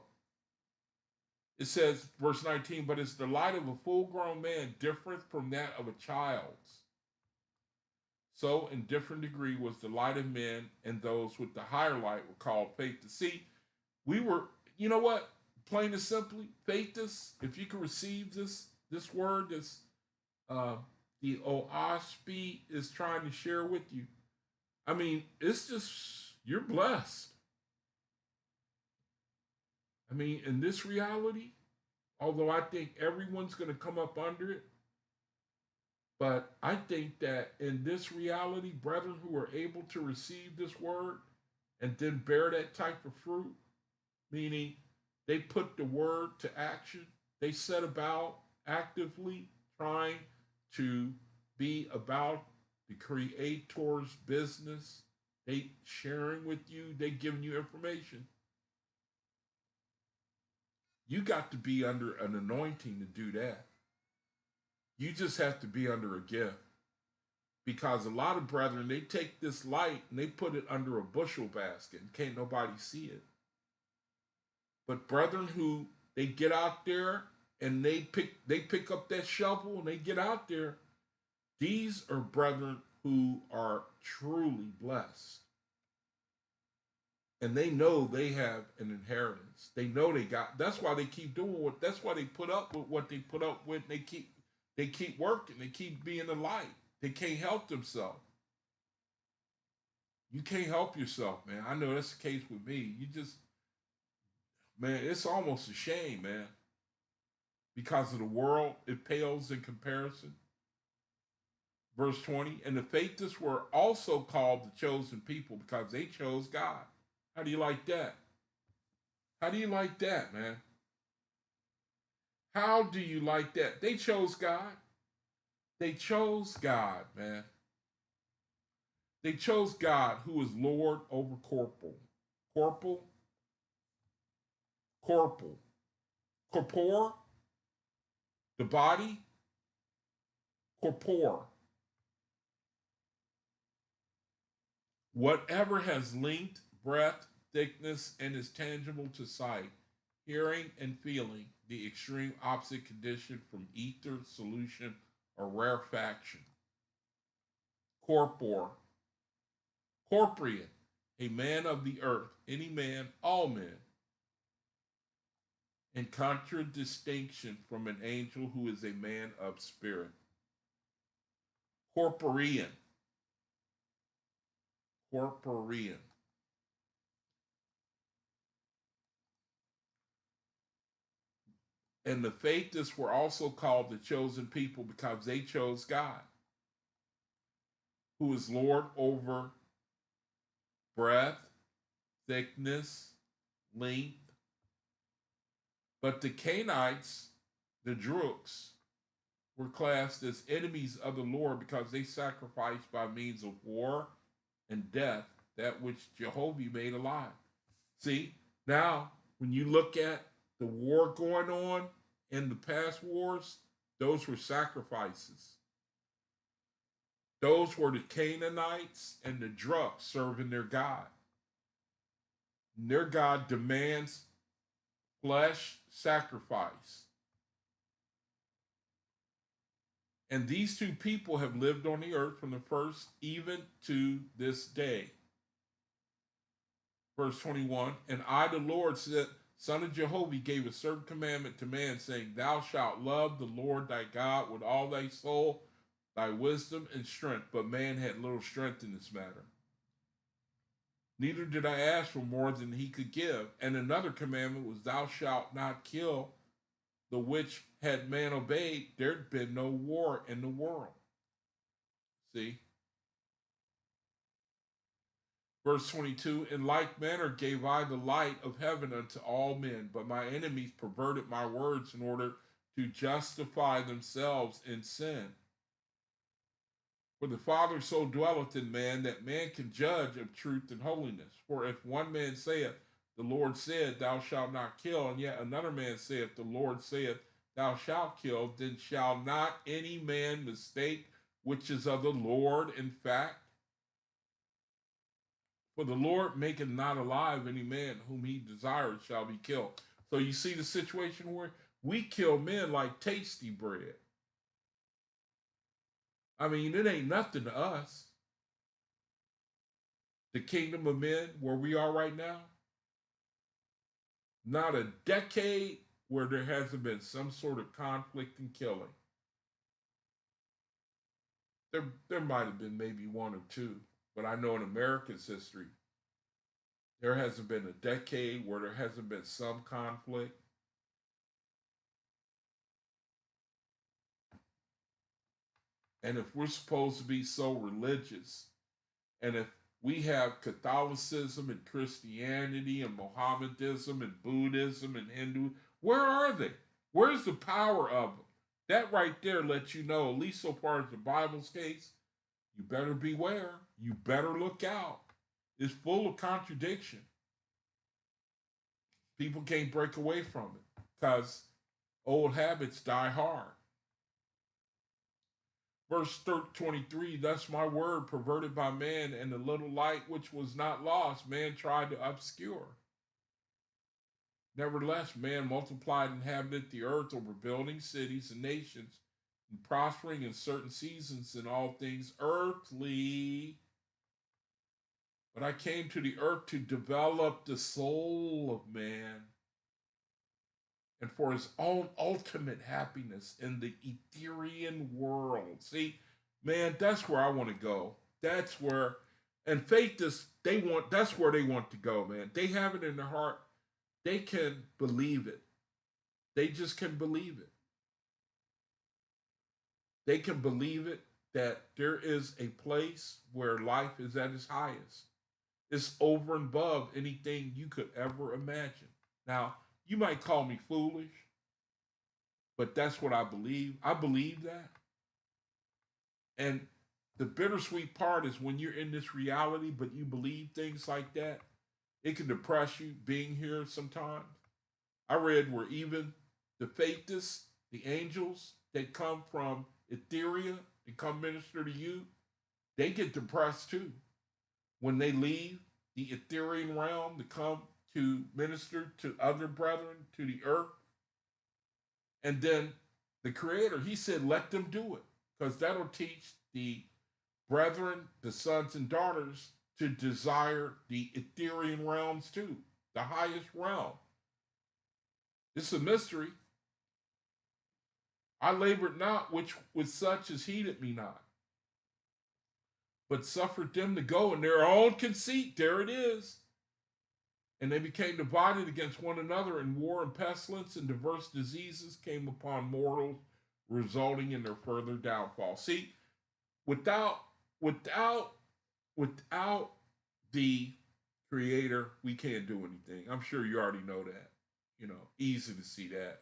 It says, verse 19, but it's the light of a full-grown man different from that of a child's. So, in different degree was the light of men, and those with the higher light were called faithists. See, we were, you know what? Plain and simply, faithists, if you can receive this word, the Oahspe is trying to share with you. I mean, it's just, you're blessed. I mean, in this reality, although I think everyone's going to come up under it, but I think that in this reality, brethren who are able to receive this word and then bear that type of fruit, meaning they put the word to action, they set about actively trying to be about the Creator's business. They sharing with you, they giving you information. You got to be under an anointing to do that. You just have to be under a gift. Because a lot of brethren, they take this light and they put it under a bushel basket and can't nobody see it. But brethren who they get out there and they pick up that shovel and they get out there, these are brethren who are truly blessed. And they know they have an inheritance. They know they got, that's why they keep doing that's why they put up with what they put up with. They keep working. They keep being the light. They can't help themselves. You can't help yourself, man. I know that's the case with me. Man, it's almost a shame, man. Because of the world, it pales in comparison. Verse 20, and the faithists were also called the chosen people because they chose God. How do you like that? How do you like that, man? How do you like that? They chose God. They chose God, man. They chose God, who is Lord over corporal. Corporal? Corporal. Corpore? The body? Corpore. Whatever has length, breadth, thickness, and is tangible to sight, hearing, and feeling, the extreme opposite condition from ether, solution, or rarefaction. Corpore. Corporean, a man of the earth, any man, all men. In contradistinction from an angel who is a man of spirit. Corporean. Corporean. And the faithists were also called the chosen people because they chose God, who is Lord over breadth, thickness, length. But the Canaanites, the Drooks, were classed as enemies of the Lord because they sacrificed by means of war and death that which Jehovah made alive. See, now when you look at the war going on in the past wars, those were sacrifices. Those were the Canaanites and the Druks serving their God. And their God demands flesh sacrifice. And these two people have lived on the earth from the first even to this day. Verse 21, and I, the Lord, said, Son of Jehovah, gave a certain commandment to man, saying, Thou shalt love the Lord thy God with all thy soul, thy wisdom, and strength. But man had little strength in this matter. Neither did I ask for more than he could give. And another commandment was, Thou shalt not kill, the which had man obeyed, there'd been no war in the world. See? Verse 22, in like manner gave I the light of heaven unto all men, but my enemies perverted my words in order to justify themselves in sin. For the Father so dwelleth in man that man can judge of truth and holiness. For if one man saith, the Lord said, Thou shalt not kill, and yet another man saith, the Lord saith, Thou shalt kill, then shall not any man mistake which is of the Lord in fact? For the Lord maketh not alive any man whom he desires shall be killed. So you see the situation where we kill men like tasty bread. I mean, it ain't nothing to us. The kingdom of men, where we are right now, not a decade where there hasn't been some sort of conflict and killing. There might have been maybe one or two, but I know in America's history, there hasn't been a decade where there hasn't been some conflict. And if we're supposed to be so religious, and if we have Catholicism and Christianity and Mohammedanism and Buddhism and Hindu, where are they? Where's the power of them? That right there lets you know, at least so far as the Bible's case, you better beware. You better look out. It's full of contradiction. People can't break away from it because old habits die hard. Verse 23, thus my word perverted by man, and the little light which was not lost, man tried to obscure. Nevertheless, man multiplied and inhabited the earth over building cities and nations, and prospering in certain seasons in all things earthly. But I came to the earth to develop the soul of man, and for his own ultimate happiness in the Ethereal world. See, man, that's where I want to go. That's where, and Faithist, that's where they want to go, man. They have it in their heart. They can believe it. They just can believe it. They can believe it that there is a place where life is at its highest. It's over and above anything you could ever imagine. Now, you might call me foolish, but that's what I believe. I believe that. And the bittersweet part is when you're in this reality, but you believe things like that, it can depress you being here sometimes. I read where even the Faithists, the angels that come from Etheria and come minister to you, they get depressed too. When they leave the Ethereal realm to come to minister to other brethren, to the earth. And then the Creator, he said, let them do it. Because that'll teach the brethren, the sons and daughters, to desire the Ethereal realms too, the highest realm. It's a mystery. I labored not which with such as heeded me not, but suffered them to go in their own conceit. There it is. And they became divided against one another, and war and pestilence and diverse diseases came upon mortals, resulting in their further downfall. See, without the Creator, we can't do anything. I'm sure you already know that. Easy to see that.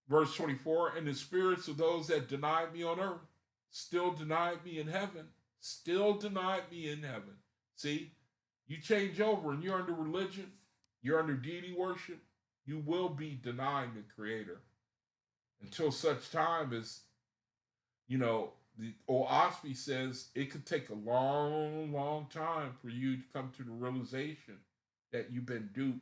Verse 24, and the spirits of those that denied me on earth still denied me in heaven. Still denied me in heaven. See, you change over and you're under religion, you're under deity worship, you will be denying the Creator until such time as, the Oahspe says it could take a long, long time for you to come to the realization that you've been duped.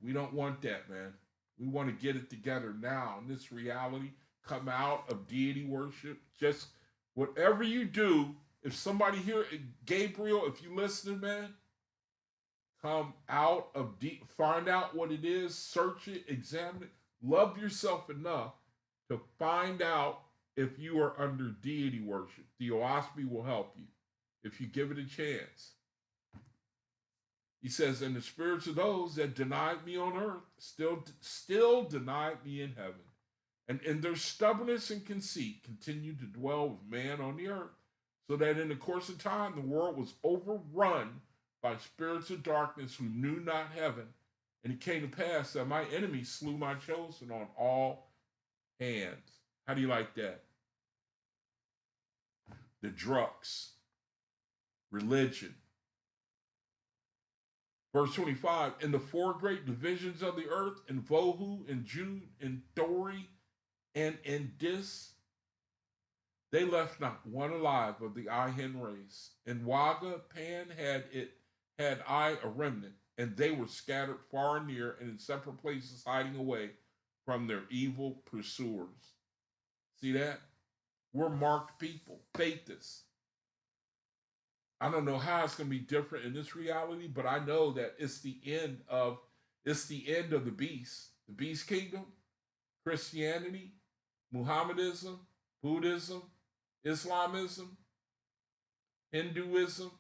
We don't want that, man. We want to get it together now. In this reality, come out of deity worship. Just whatever you do, if somebody here, Gabriel, if you listen, man, come out of deep, find out what it is, search it, examine it, love yourself enough to find out if you are under deity worship. The Oahspe will help you if you give it a chance. He says, and the spirits of those that denied me on earth still denied me in heaven. And in their stubbornness and conceit continued to dwell with man on the earth, so that in the course of time the world was overrun by spirits of darkness who knew not heaven. And it came to pass that my enemies slew my chosen on all hands. How do you like that? The drugs, religion. Verse 25, in the four great divisions of the earth, in Vohu, in Jude, in Dori, and in Dis, they left not one alive of the Ihen race. In Waga, Pan had I a remnant, and they were scattered far and near, and in separate places hiding away from their evil pursuers. See that? We're marked people, Faithists. I don't know how it's going to be different in this reality, but I know that it's the end of the beast kingdom, Christianity, Muhammadism, Buddhism, Islamism, Hinduism,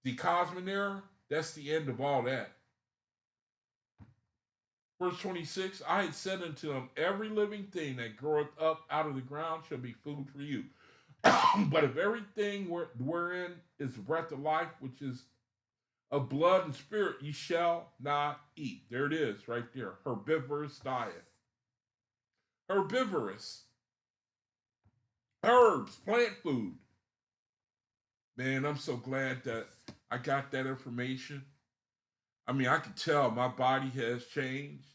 the Cosmic era. That's the end of all that. Verse 26, I had said unto him, every living thing that groweth up out of the ground shall be food for you. But if everything wherein is the breath of life, which is of blood and spirit, ye shall not eat. There it is, right there. Herbivorous diet. Herbivorous. Herbs, plant food. Man, I'm so glad that I got that information. I mean, I can tell my body has changed.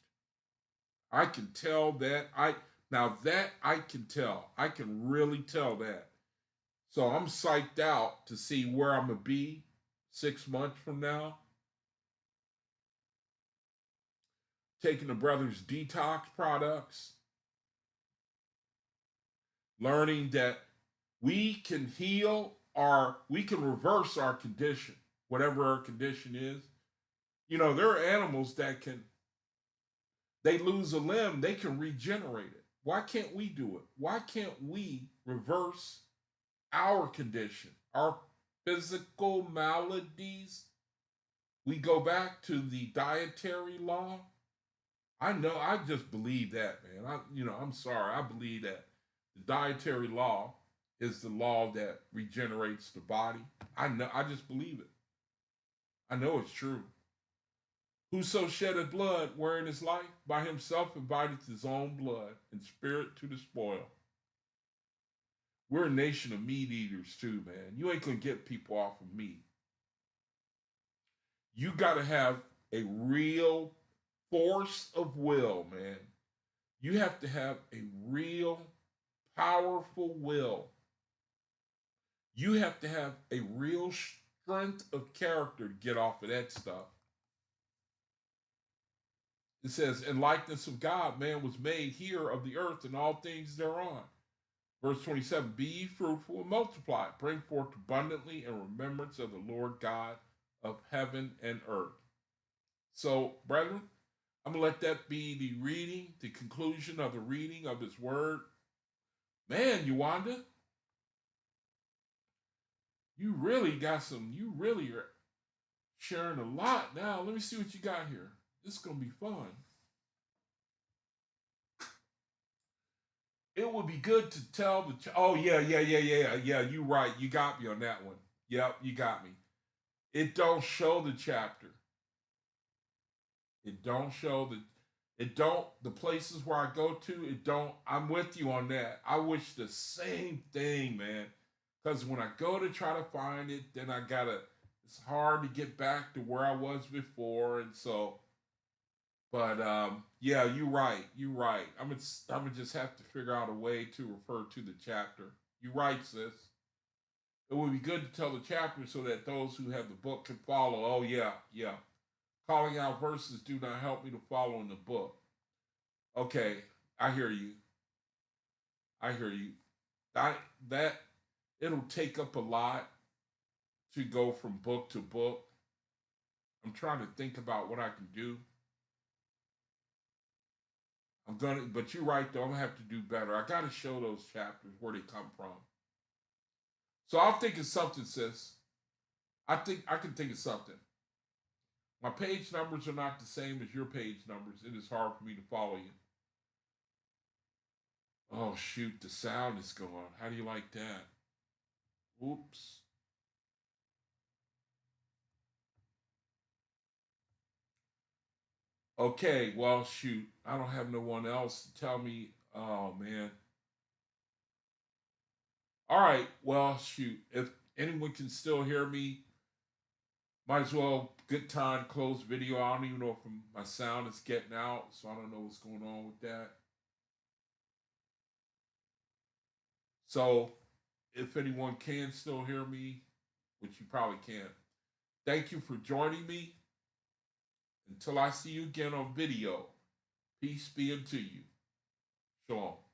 I can tell that. I can tell. I can really tell that. So I'm psyched out to see where I'm going to be 6 months from now. Taking the brother's detox products. Learning that we can we can reverse our condition, whatever our condition is. You know, there are animals that they lose a limb, they can regenerate it. Why can't we do it? Why can't we reverse our condition, our physical maladies? We go back to the dietary law. I know, I just believe that, man. I'm sorry, I believe that the dietary law is the law that regenerates the body. I know, I just believe it. I know it's true. Whoso sheddeth blood wherein his life, by himself abideth his own blood, and spirit to the spoil. We're a nation of meat eaters too, man. You ain't gonna get people off of meat. You gotta have a real force of will, man. You have to have a real powerful will. You have to have a real strength of character to get off of that stuff. It says, in likeness of God, man was made here of the earth and all things thereon. Verse 27, be ye fruitful and multiply, bring forth abundantly in remembrance of the Lord God of heaven and earth. So, brethren, I'm going to let that be the conclusion of the reading of his word. Man, Yawanda, you really are sharing a lot now. Let me see what you got here. This is going to be fun. It would be good to tell yeah. You right. You got me on that one. Yep, you got me. It don't show the chapter. It don't show the places where I go to. It don't. I'm with you on that. I wish the same thing, man. Because when I go to try to find it, then it's hard to get back to where I was before, and so. But yeah, you're right. I'm gonna just have to figure out a way to refer to the chapter. You're right, sis. It would be good to tell the chapter so that those who have the book can follow. Oh yeah. Calling out verses do not help me to follow in the book. Okay, I hear you. I hear you. That it'll take up a lot to go from book to book. I'm trying to think about what I can do. But you're right though. I'm gonna have to do better. I gotta show those chapters where they come from. So I'll think of something, sis. I think I can think of something. My page numbers are not the same as your page numbers. It is hard for me to follow you. Oh shoot, the sound is gone. How do you like that? Oops. Okay, well shoot. I don't have no one else to tell me. Oh man. All right, well shoot. If anyone can still hear me, might as well good time close video. I don't even know if my sound is getting out, so I don't know what's going on with that. So if anyone can still hear me, which you probably can't, thank you for joining me. Until I see you again on video, peace be unto you. Shalom.